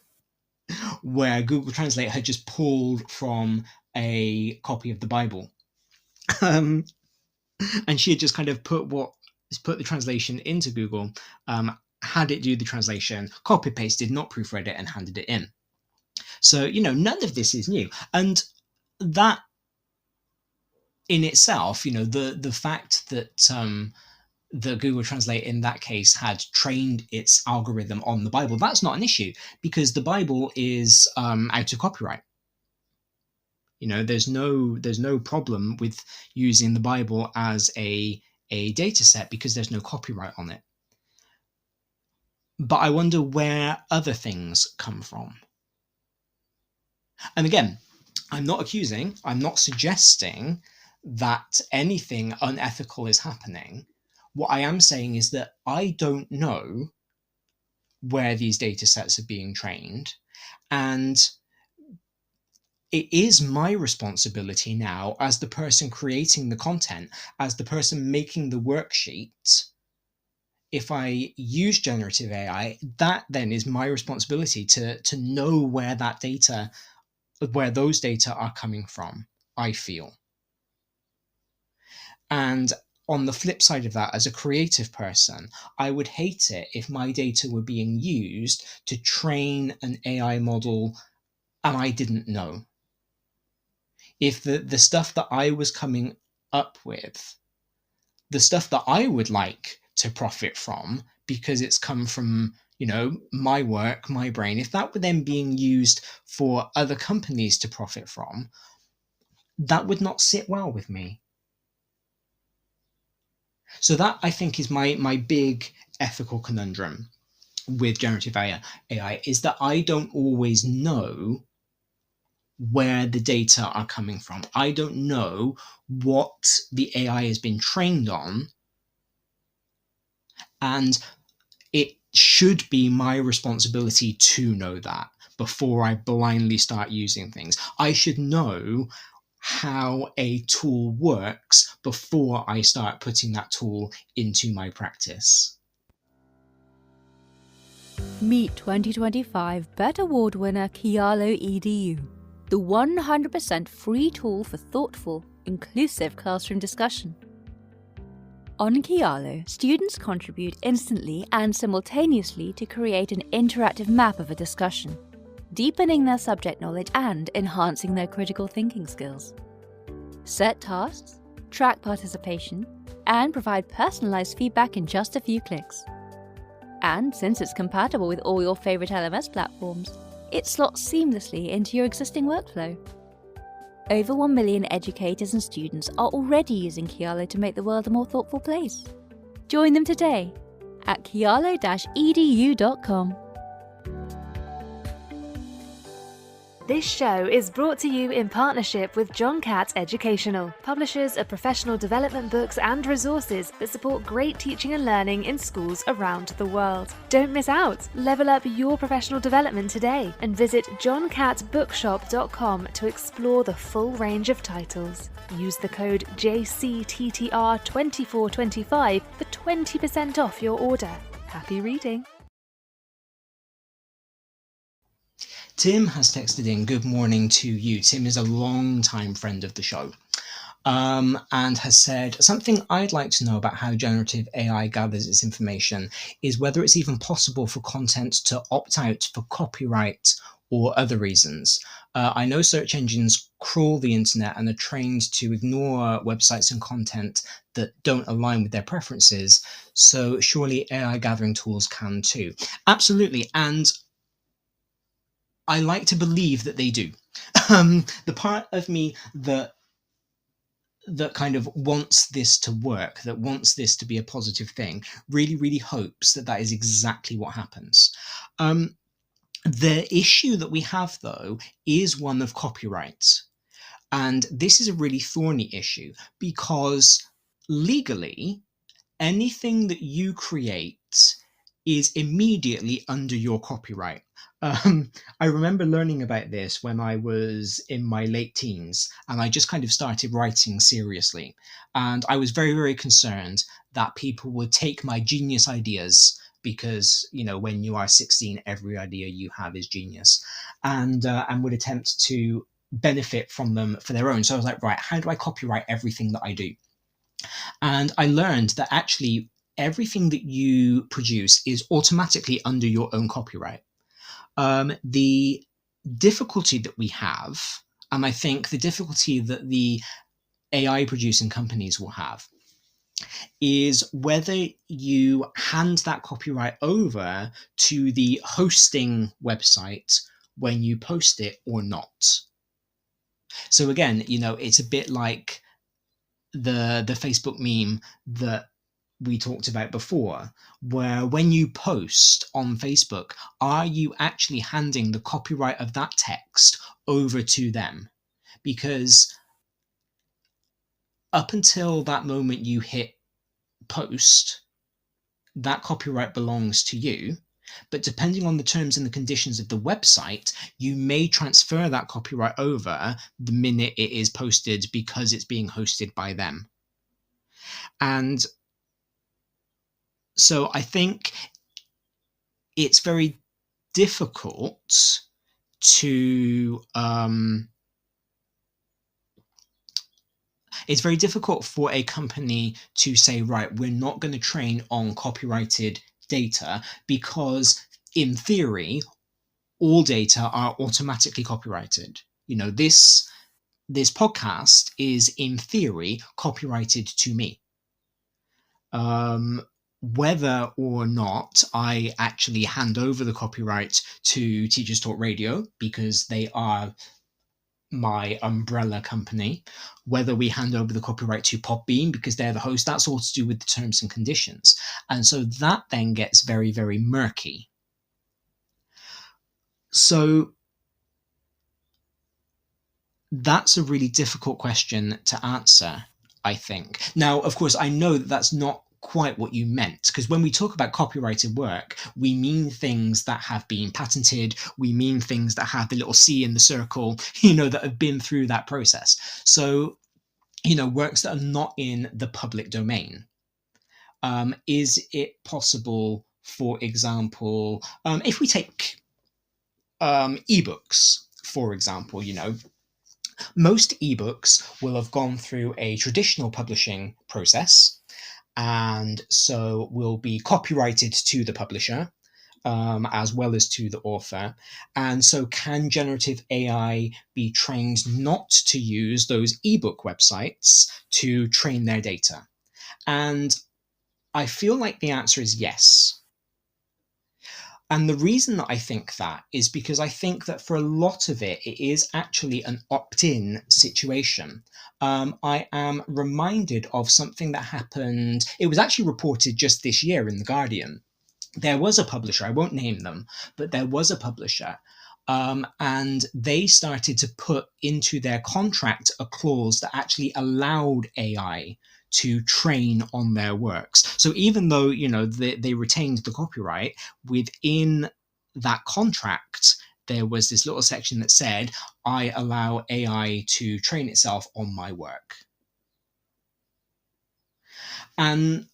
where Google Translate had just pulled from a copy of the Bible. And she had just kind of put the translation into Google, had it do the translation, copy pasted, not proofread it, and handed it in. So, none of this is new. And that in itself, the fact that the Google Translate in that case had trained its algorithm on the Bible, that's not an issue, because the Bible is out of copyright. There's no problem with using the Bible as a data set, because there's no copyright on it. But I wonder where other things come from. And again, I'm not suggesting that anything unethical is happening. What I am saying is that I don't know where these data sets are being trained, and it is my responsibility now, as the person creating the content, as the person making the worksheet. If I use generative AI, that then is my responsibility to know where those data are coming from, I feel. And on the flip side of that, as a creative person, I would hate it if my data were being used to train an AI model and I didn't know. If the stuff that I was coming up with, the stuff that I would like to profit from, because it's come from, my work, my brain, if that were then being used for other companies to profit from, that would not sit well with me. So that, I think, is my big ethical conundrum. with generative AI is that I don't always know where the data are coming from. I don't know what the AI has been trained on, and it should be my responsibility to know that before I blindly start using things. I should know how a tool works before I start putting that tool into my practice. Meet 2025 BET Award winner Kialo EDU, the 100% free tool for thoughtful, inclusive classroom discussion. On Kialo, students contribute instantly and simultaneously to create an interactive map of a discussion, deepening their subject knowledge and enhancing their critical thinking skills. Set tasks, track participation, and provide personalized feedback in just a few clicks. And since it's compatible with all your favorite LMS platforms, it slots seamlessly into your existing workflow. Over 1 million educators and students are already using Kialo to make the world a more thoughtful place. Join them today at kialo-edu.com. This show is brought to you in partnership with John Catt Educational, publishers of professional development books and resources that support great teaching and learning in schools around the world. Don't miss out. Level up your professional development today and visit johncattbookshop.com to explore the full range of titles. Use the code JCTTR2425 for 20% off your order. Happy reading. Tim has texted in, good morning to you. Tim is a long-time friend of the show, and has said, something I'd like to know about how generative AI gathers its information is whether it's even possible for content to opt out for copyright or other reasons. I know search engines crawl the internet and are trained to ignore websites and content that don't align with their preferences, so surely AI gathering tools can too. Absolutely, and I like to believe that they do. The part of me that kind of wants this to work, that wants this to be a positive thing, really, really hopes that that is exactly what happens. The issue that we have, though, is one of copyright. And this is a really thorny issue because legally, anything that you create is immediately under your copyright. I remember learning about this when I was in my late teens and I just kind of started writing seriously. And I was very, very concerned that people would take my genius ideas because, you know, when you are 16, every idea you have is genius, and would attempt to benefit from them for their own. So I was like, right, how do I copyright everything that I do? And I learned that actually everything that you produce is automatically under your own copyright. The difficulty that we have, and I think the difficulty that the AI producing companies will have, is whether you hand that copyright over to the hosting website when you post it or not. So again, you know, it's a bit like the Facebook meme that we talked about before, where when you post on Facebook, are you actually handing the copyright of that text over to them? Because up until that moment you hit post, that copyright belongs to you. But depending on the terms and the conditions of the website, you may transfer that copyright over the minute it is posted because it's being hosted by them. And so I think it's very difficult to it's very difficult for a company to say, right, we're not going to train on copyrighted data because in theory all data are automatically copyrighted. You know, this podcast is in theory copyrighted to me. Whether or not I actually hand over the copyright to Teachers Talk Radio, because they are my umbrella company, whether we hand over the copyright to Podbean because they're the host, that's all to do with the terms and conditions. And so that then gets very, very murky. So that's a really difficult question to answer, I think. Now, of course, I know that that's not quite what you meant, because when we talk about copyrighted work, we mean things that have been patented, we mean things that have the little C in the circle, that have been through that process. So, works that are not in the public domain. Is it possible, for example, if we take ebooks, for example, most ebooks will have gone through a traditional publishing process, and so will be copyrighted to the publisher, as well as to the author. And so, can generative AI be trained not to use those ebook websites to train their data? And I feel like the answer is yes. And the reason that I think that is because I think that for a lot of it, it is actually an opt in situation. I am reminded of something that happened. It was actually reported just this year in The Guardian. There was a publisher, I won't name them, but there was a publisher. And they started to put into their contract a clause that actually allowed AI to train on their works. So even though, they retained the copyright, within that contract, there was this little section that said, I allow AI to train itself on my work. And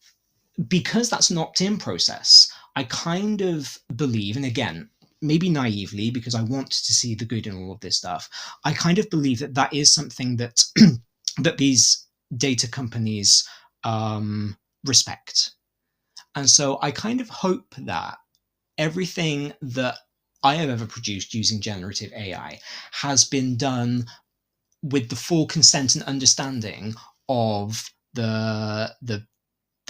because that's an opt-in process, I kind of believe, and again, maybe naively, because I want to see the good in all of this stuff, I kind of believe that that is something that that these data companies respect. And so I kind of hope that everything that I have ever produced using generative AI has been done with the full consent and understanding of the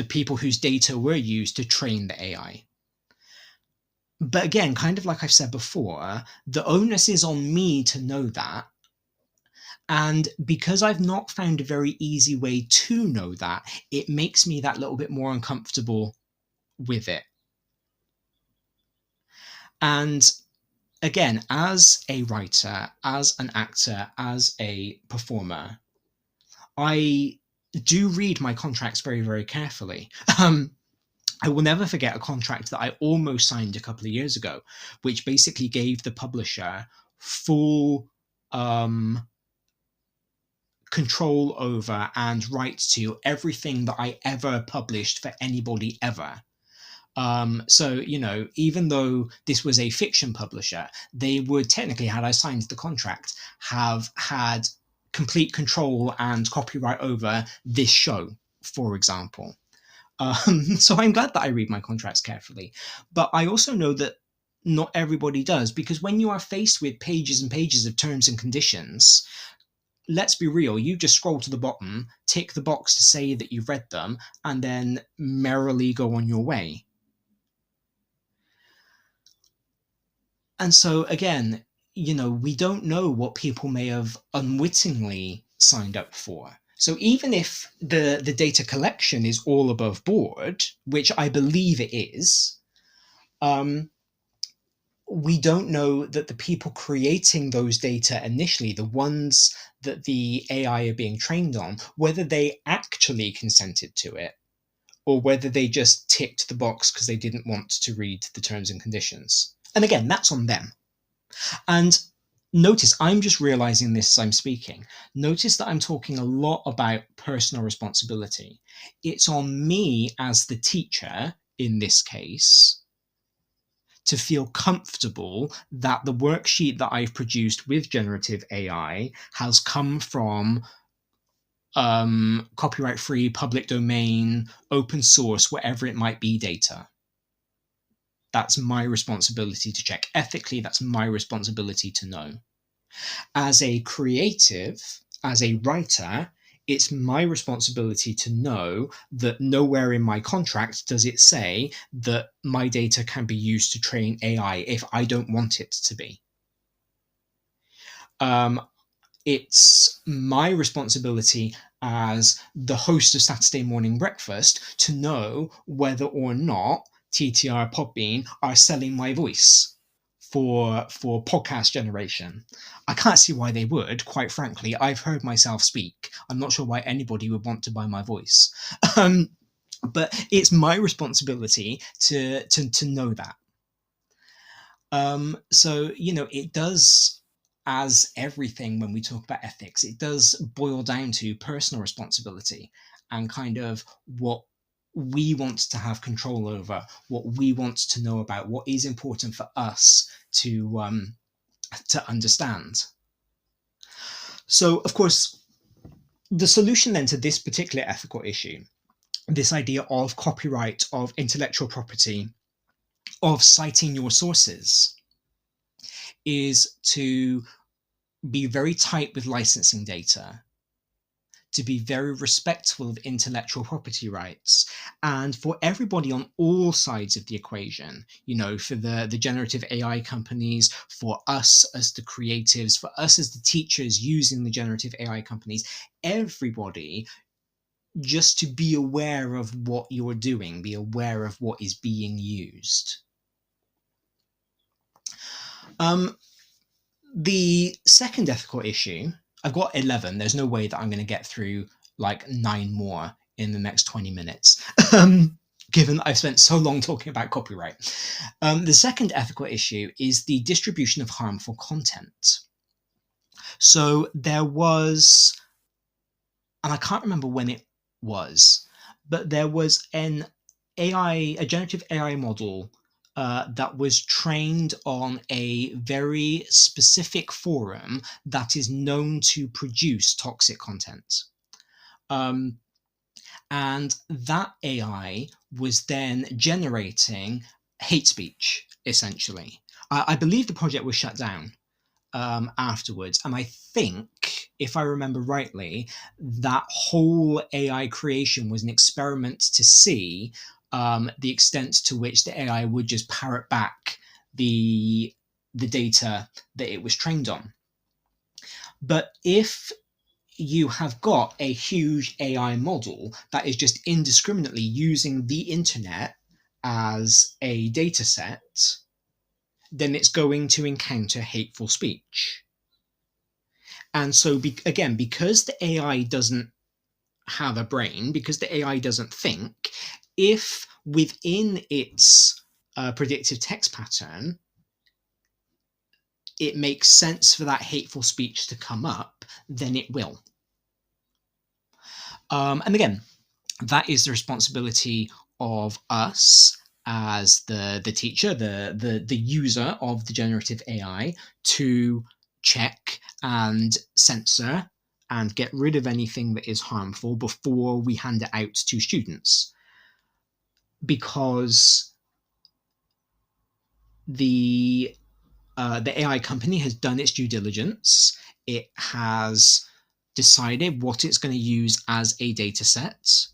people whose data were used to train the AI. But again, kind of like I've said before, the onus is on me to know that. And because I've not found a very easy way to know that, it makes me that little bit more uncomfortable with it. And again, as a writer, as an actor, as a performer, I do read my contracts very, very carefully. I will never forget a contract that I almost signed a couple of years ago, which basically gave the publisher full control over and rights to everything that I ever published for anybody ever. So, even though this was a fiction publisher, they would technically, had I signed the contract, have had complete control and copyright over this show, for example. So I'm glad that I read my contracts carefully. But I also know that not everybody does, because when you are faced with pages and pages of terms and conditions, let's be real, you just scroll to the bottom, tick the box to say that you've read them, and then merrily go on your way. And so again, we don't know what people may have unwittingly signed up for. So even if the data collection is all above board, which I believe it is, we don't know that the people creating those data initially, the ones that the AI are being trained on, whether they actually consented to it, or whether they just ticked the box because they didn't want to read the terms and conditions. And again, that's on them. And notice, I'm just realizing this as I'm speaking. Notice that I'm talking a lot about personal responsibility. It's on me as the teacher, in this case, to feel comfortable that the worksheet that I've produced with generative AI has come from copyright-free, public domain, open source, whatever it might be, data. That's my responsibility to check. Ethically, that's my responsibility to know. As a creative, as a writer, it's my responsibility to know that nowhere in my contract does it say that my data can be used to train AI if I don't want it to be. It's my responsibility as the host of Saturday Morning Breakfast to know whether or not TTR Podbean are selling my voice, for podcast generation. I can't see why they would, quite frankly. I've heard myself speak. I'm not sure why anybody would want to buy my voice. But it's my responsibility to know that. So, it does, as everything when we talk about ethics, it does boil down to personal responsibility and kind of what we want to have control over, what we want to know about, what is important for us to understand. So, of course, the solution then to this particular ethical issue, this idea of copyright, of intellectual property, of citing your sources, is to be very tight with licensing data, to be very respectful of intellectual property rights, and for everybody on all sides of the equation, for the generative AI companies, for us as the creatives, for us as the teachers using the generative AI companies, everybody, just to be aware of what you're doing, be aware of what is being used. The second ethical issue, I've got 11. There's no way that I'm going to get through like 9 more in the next 20 minutes, given I've spent so long talking about copyright. The second ethical issue is the distribution of harmful content. So there was, and I can't remember when it was, but there was a generative AI model that was trained on a very specific forum that is known to produce toxic content. And that AI was then generating hate speech, essentially. I believe the project was shut down afterwards. And I think, if I remember rightly, that whole AI creation was an experiment to see the extent to which the AI would just parrot back the data that it was trained on. But if you have got a huge AI model that is just indiscriminately using the internet as a data set, then it's going to encounter hateful speech. And so, again, because the AI doesn't have a brain, because the AI doesn't think, if within its predictive text pattern, it makes sense for that hateful speech to come up, then it will. And again, that is the responsibility of us as the teacher, the user of the generative AI, to check and censor and get rid of anything that is harmful before we hand it out to students. Because the AI company has done its due diligence. It has decided what it's going to use as a data set.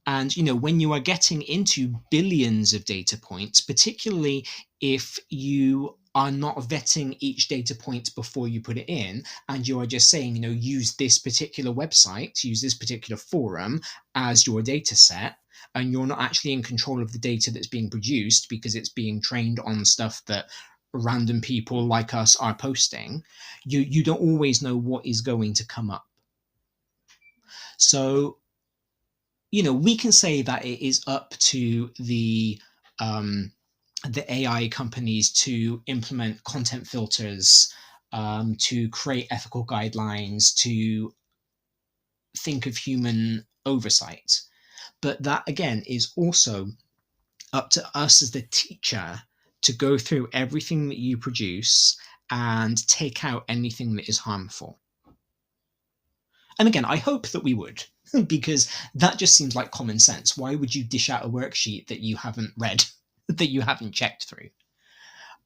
And, when you are getting into billions of data points, particularly if you are not vetting each data point before you put it in, and you are just saying, use this particular website, use this particular forum as your data set, and you're not actually in control of the data that's being produced because it's being trained on stuff that random people like us are posting, you don't always know what is going to come up. So, we can say that it is up to the AI companies to implement content filters, to create ethical guidelines, to think of human oversight. But that, again, is also up to us as the teacher to go through everything that you produce and take out anything that is harmful. And again, I hope that we would, because that just seems like common sense. Why would you dish out a worksheet that you haven't read, that you haven't checked through?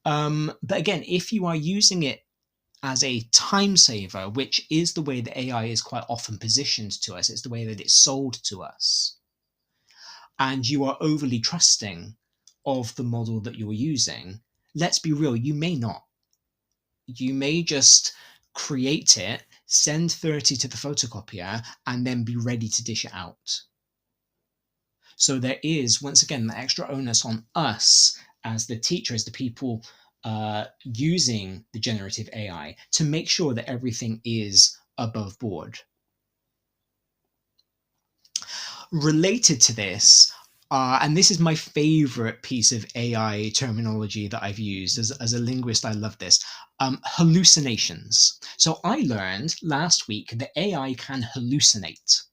But again, if you are using it as a time saver, which is the way that AI is quite often positioned to us, it's the way that it's sold to us, and you are overly trusting of the model that you're using, let's be real, you may not. You may just create it, send 30 to the photocopier, and then be ready to dish it out. So there is, once again, the extra onus on us as the teacher, as the people using the generative AI, to make sure that everything is above board. Related to this, and this is my favorite piece of AI terminology that I've used. As a linguist, I love this. Hallucinations. So I learned last week that AI can hallucinate.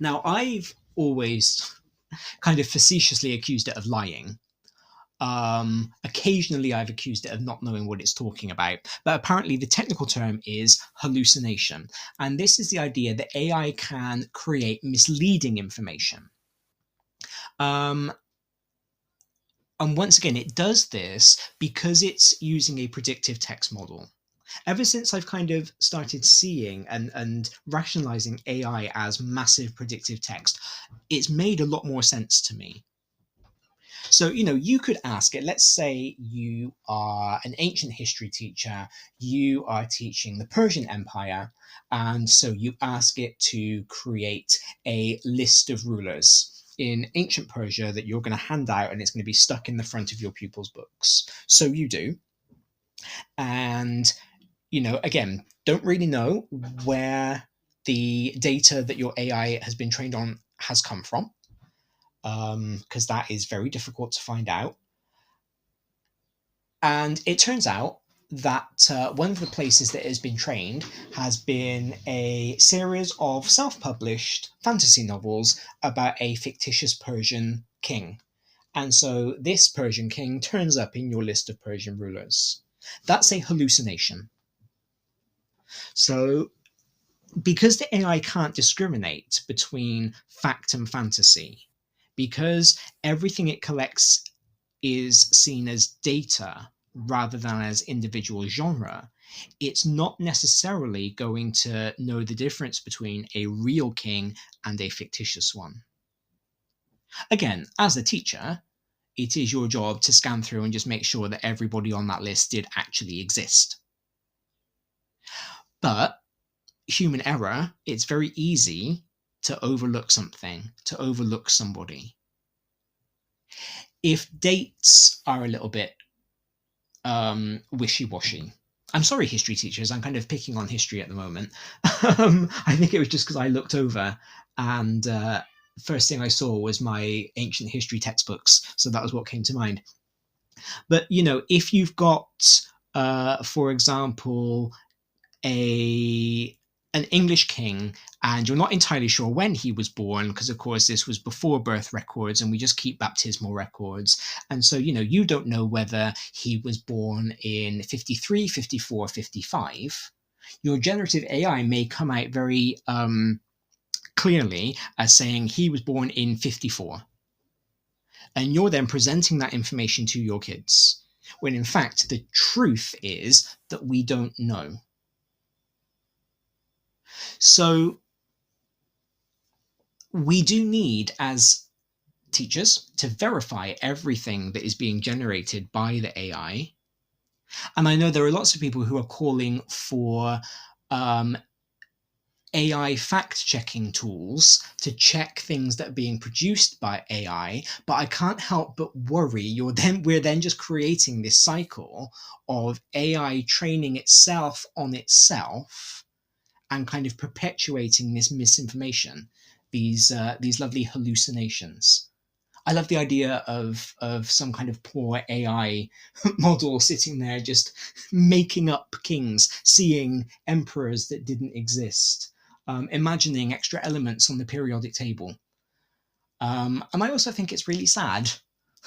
Now, I've always kind of facetiously accused it of lying. Occasionally, I've accused it of not knowing what it's talking about, but apparently the technical term is hallucination. And this is the idea that AI can create misleading information. And once again, it does this because it's using a predictive text model. Ever since I've kind of started seeing and rationalizing AI as massive predictive text, it's made a lot more sense to me. So, you could ask it, let's say you are an ancient history teacher, you are teaching the Persian Empire, and so you ask it to create a list of rulers in ancient Persia that you're going to hand out, and it's going to be stuck in the front of your pupils' books. So you do. And, again, don't really know where the data that your AI has been trained on has come from, because that is very difficult to find out. And it turns out that one of the places that it has been trained has been a series of self-published fantasy novels about a fictitious Persian king. And so this Persian king turns up in your list of Persian rulers. That's a hallucination. So because the AI can't discriminate between fact and fantasy, because everything it collects is seen as data rather than as individual genre, it's not necessarily going to know the difference between a real king and a fictitious one. Again, as a teacher, it is your job to scan through and just make sure that everybody on that list did actually exist. But human error, it's very easy to overlook something, to overlook somebody. If dates are a little bit wishy-washy, I'm sorry, history teachers, I'm kind of picking on history at the moment. I think it was just because I looked over and first thing I saw was my ancient history textbooks, so that was what came to mind. But, if you've got, for example, an English king, and you're not entirely sure when he was born, because of course this was before birth records and we just keep baptismal records. And so, you don't know whether he was born in 53, 54, 55. Your generative AI may come out very clearly as saying he was born in 54. And you're then presenting that information to your kids, when in fact the truth is that we don't know. So we do need, as teachers, to verify everything that is being generated by the AI. And I know there are lots of people who are calling for AI fact-checking tools to check things that are being produced by AI, but I can't help but worry we're then just creating this cycle of AI training itself on itself and kind of perpetuating this misinformation, these lovely hallucinations. I love the idea of some kind of poor AI model sitting there just making up kings, seeing emperors that didn't exist, imagining extra elements on the periodic table. And I also think it's really sad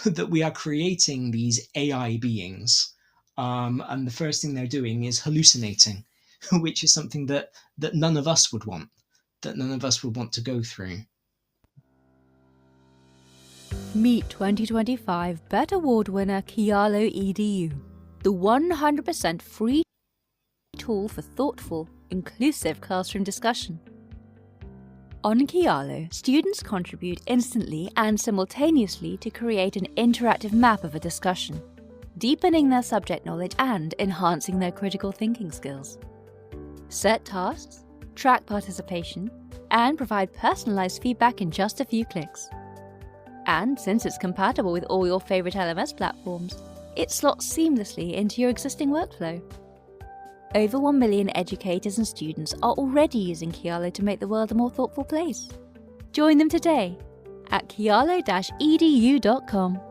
that we are creating these AI beings, and the first thing they're doing is hallucinating, which is something that none of us would want, that none of us would want to go through. Meet 2025 BET Award winner Kialo EDU, the 100% free tool for thoughtful, inclusive classroom discussion. On Kialo, students contribute instantly and simultaneously to create an interactive map of a discussion, deepening their subject knowledge and enhancing their critical thinking skills. Set tasks, track participation, and provide personalized feedback in just a few clicks. And since it's compatible with all your favourite LMS platforms, it slots seamlessly into your existing workflow. Over 1 million educators and students are already using Kialo to make the world a more thoughtful place. Join them today at kialo-edu.com.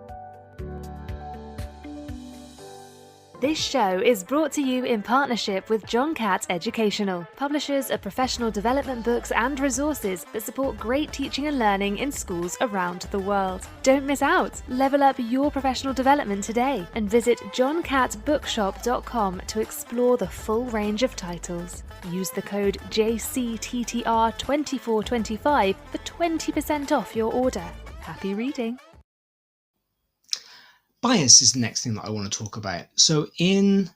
This show is brought to you in partnership with John Catt Educational, publishers of professional development books and resources that support great teaching and learning in schools around the world. Don't miss out. Level up your professional development today and visit johncattbookshop.com to explore the full range of titles. Use the code JCTTR2425 for 20% off your order. Happy reading. Bias is the next thing that I want to talk about. So I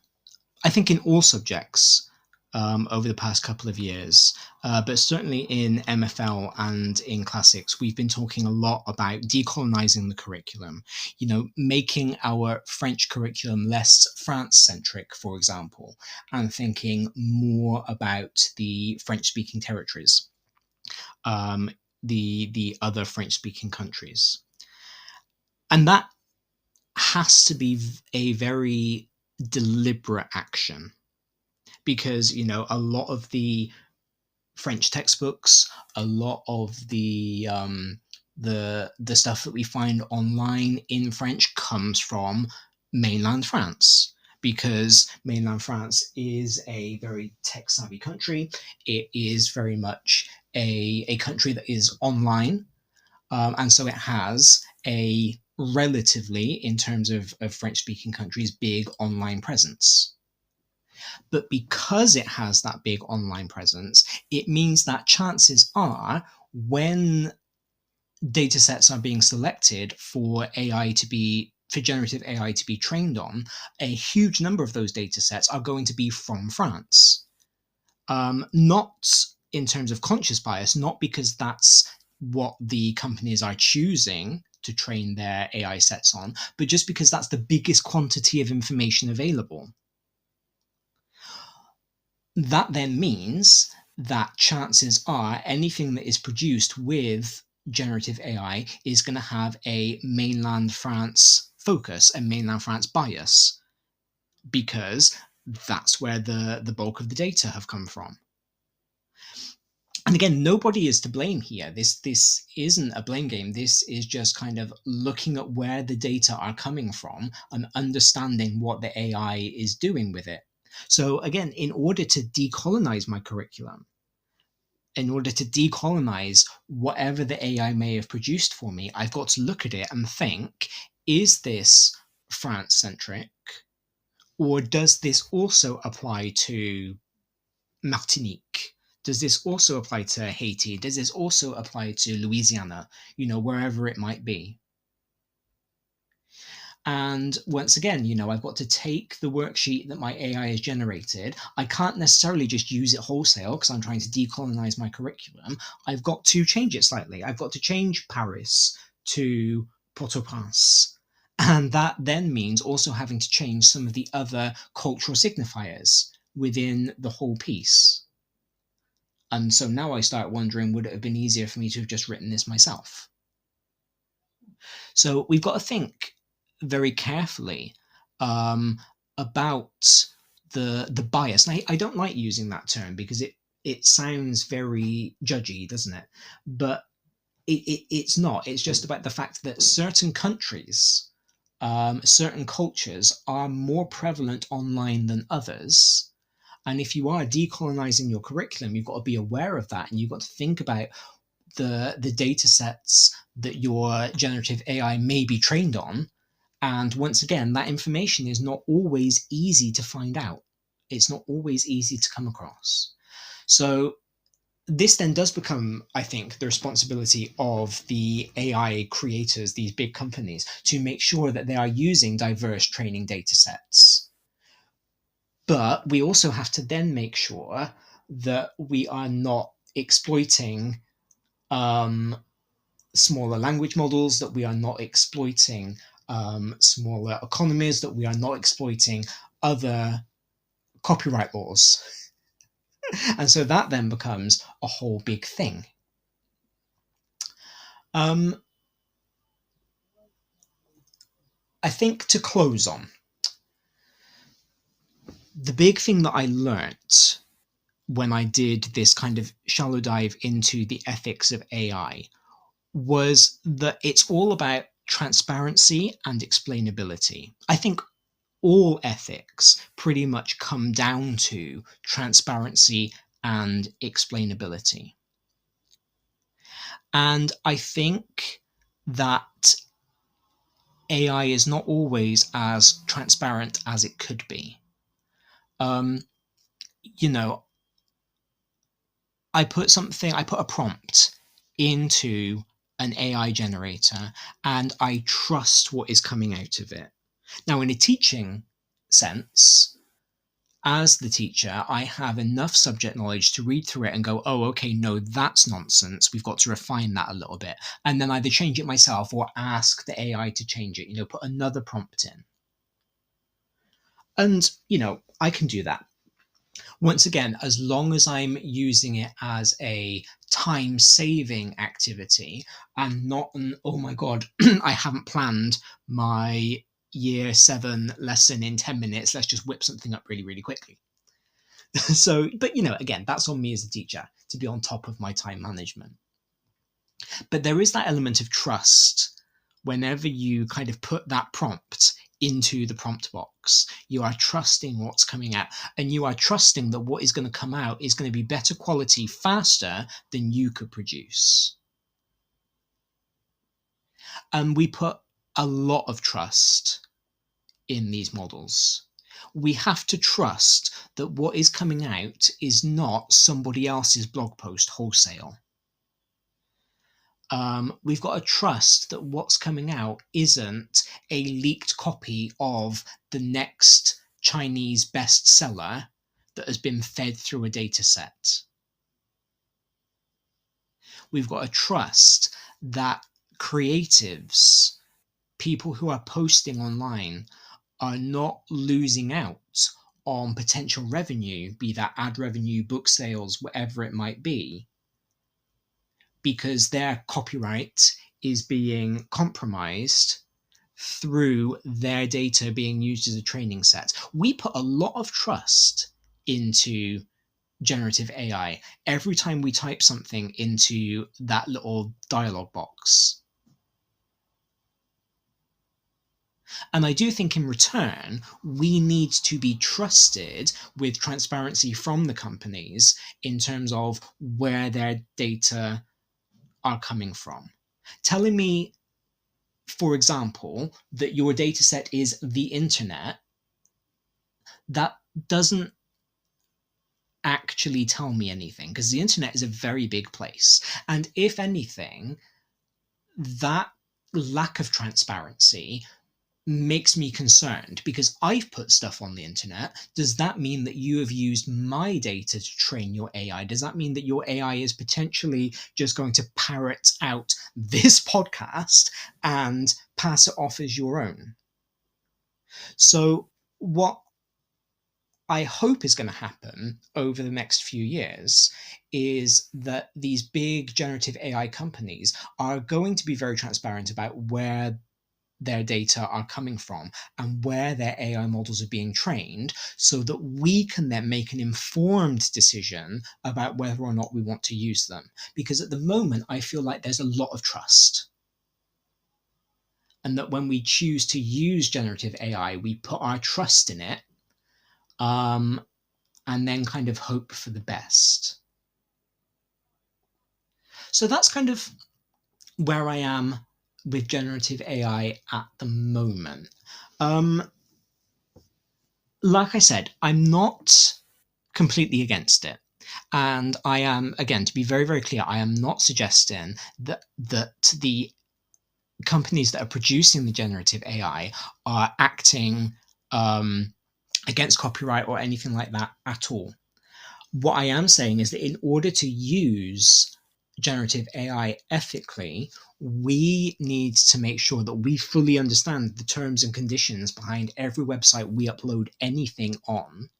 think in all subjects over the past couple of years, but certainly in MFL and in classics, we've been talking a lot about decolonizing the curriculum, making our French curriculum less France-centric, for example, and thinking more about the French-speaking territories, the other French-speaking countries. And that has to be a very deliberate action because, a lot of the French textbooks, a lot of the stuff that we find online in French comes from mainland France, because mainland France is a very tech-savvy country. It is very much a country that is online, and so it has a relatively, in terms of French-speaking countries, big online presence. But because it has that big online presence, it means that chances are, when data sets are being selected for generative AI to be trained on, a huge number of those data sets are going to be from France. Not in terms of conscious bias, not because that's what the companies are choosing to train their AI sets on, but just because that's the biggest quantity of information available. That then means that chances are anything that is produced with generative AI is going to have a mainland France focus, a mainland France bias, because that's where the bulk of the data have come from. And again, nobody is to blame here. This isn't a blame game. This is just kind of looking at where the data are coming from and understanding what the AI is doing with it. So again, in order to decolonize my curriculum, in order to decolonize whatever the AI may have produced for me, I've got to look at it and think, is this France-centric? Or does this also apply to Martinique? Does this also apply to Haiti? Does this also apply to Louisiana? Wherever it might be. And once again, I've got to take the worksheet that my AI has generated. I can't necessarily just use it wholesale because I'm trying to decolonize my curriculum. I've got to change it slightly. I've got to change Paris to Port-au-Prince. And that then means also having to change some of the other cultural signifiers within the whole piece. And so now I start wondering, would it have been easier for me to have just written this myself? So we've got to think very carefully about the bias. And I don't like using that term because it sounds very judgy, doesn't it? But it's not. It's just about the fact that certain countries, certain cultures are more prevalent online than others. And if you are decolonizing your curriculum, you've got to be aware of that, and you've got to think about the data sets that your generative AI may be trained on. And once again, that information is not always easy to find out. It's not always easy to come across. So this then does become, I think, the responsibility of the AI creators, these big companies, to make sure that they are using diverse training data sets. But we also have to then make sure that we are not exploiting smaller language models, that we are not exploiting smaller economies, that we are not exploiting other copyright laws. And so that then becomes a whole big thing. I think to close on, the big thing that I learnt when I did this kind of shallow dive into the ethics of AI was that it's all about transparency and explainability. I think all ethics pretty much come down to transparency and explainability. And I think that AI is not always as transparent as it could be. Um, you know, I put a prompt into an AI generator and I trust what is coming out of it. Now, in a teaching sense, as the teacher, I have enough subject knowledge to read through it and go, oh, okay, no, that's nonsense. We've got to refine that a little bit. And then either change it myself or ask the AI to change it, put another prompt in. And, I can do that. Once again, as long as I'm using it as a time-saving activity and not an, oh my God, I haven't planned my year 7 lesson in 10 minutes. Let's just whip something up really, really quickly. So, but again, that's on me as a teacher to be on top of my time management. But there is that element of trust whenever you kind of put that prompt into the prompt box. You are trusting what's coming out, and you are trusting that what is going to come out is going to be better quality faster than you could produce. And we put a lot of trust in these models. We have to trust that what is coming out is not somebody else's blog post wholesale. We've got to trust that what's coming out isn't a leaked copy of the next Chinese bestseller that has been fed through a data set. We've got to trust that creatives, people who are posting online, are not losing out on potential revenue, be that ad revenue, book sales, whatever it might be, because their copyright is being compromised through their data being used as a training set. We put a lot of trust into generative AI every time we type something into that little dialogue box. And I do think in return, we need to be trusted with transparency from the companies in terms of where their data are coming from. Telling me, for example, that your data set is the internet, that doesn't actually tell me anything, because the internet is a very big place. And if anything, that lack of transparency makes me concerned, because I've put stuff on the internet. Does that mean that you have used my data to train your AI? Does that mean that your AI is potentially just going to parrot out this podcast and pass it off as your own? So what I hope is going to happen over the next few years is that these big generative AI companies are going to be very transparent about where their data are coming from and where their AI models are being trained, so that we can then make an informed decision about whether or not we want to use them. Because at the moment, I feel like there's a lot of trust. And that when we choose to use generative AI, we put our trust in it, and then kind of hope for the best. So that's kind of where I am with generative AI at the moment. Like I said, I'm not completely against it. And I am, again, to be very, very clear, I am not suggesting that the companies that are producing the generative AI are acting against copyright or anything like that at all. What I am saying is that in order to use generative AI ethically, we need to make sure that we fully understand the terms and conditions behind every website we upload anything on.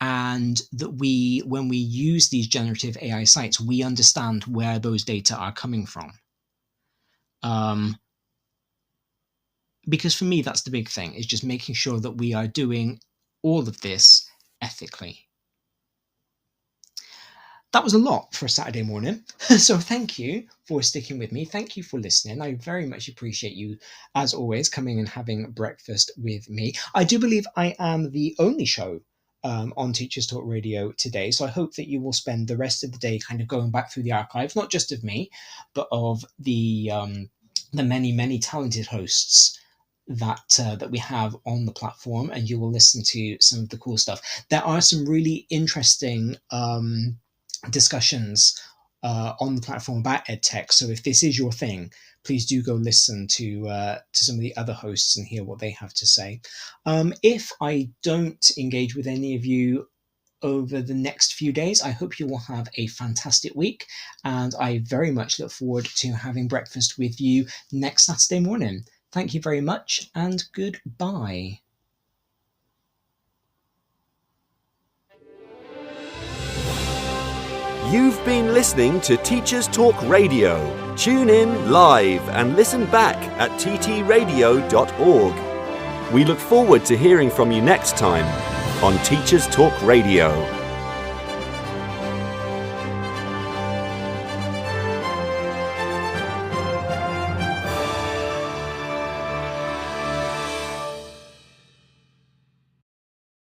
And that when we use these generative AI sites, we understand where those data are coming from. Because for me, that's the big thing, is just making sure that we are doing all of this ethically. That was a lot for a Saturday morning. So thank you for sticking with me. Thank you for listening. I very much appreciate you, as always, coming and having breakfast with me. I do believe I am the only show on Teachers Talk Radio today. So I hope that you will spend the rest of the day kind of going back through the archives, not just of me, but of the many, many talented hosts that we have on the platform, and you will listen to some of the cool stuff. There are some really interesting discussions on the platform about EdTech. So if this is your thing, please do go listen to some of the other hosts and hear what they have to say. If I don't engage with any of you over the next few days, I hope you will have a fantastic week, and I very much look forward to having breakfast with you next Saturday morning. Thank you very much, and goodbye. You've been listening to Teachers Talk Radio. Tune in live and listen back at ttradio.org. We look forward to hearing from you next time on Teachers Talk Radio.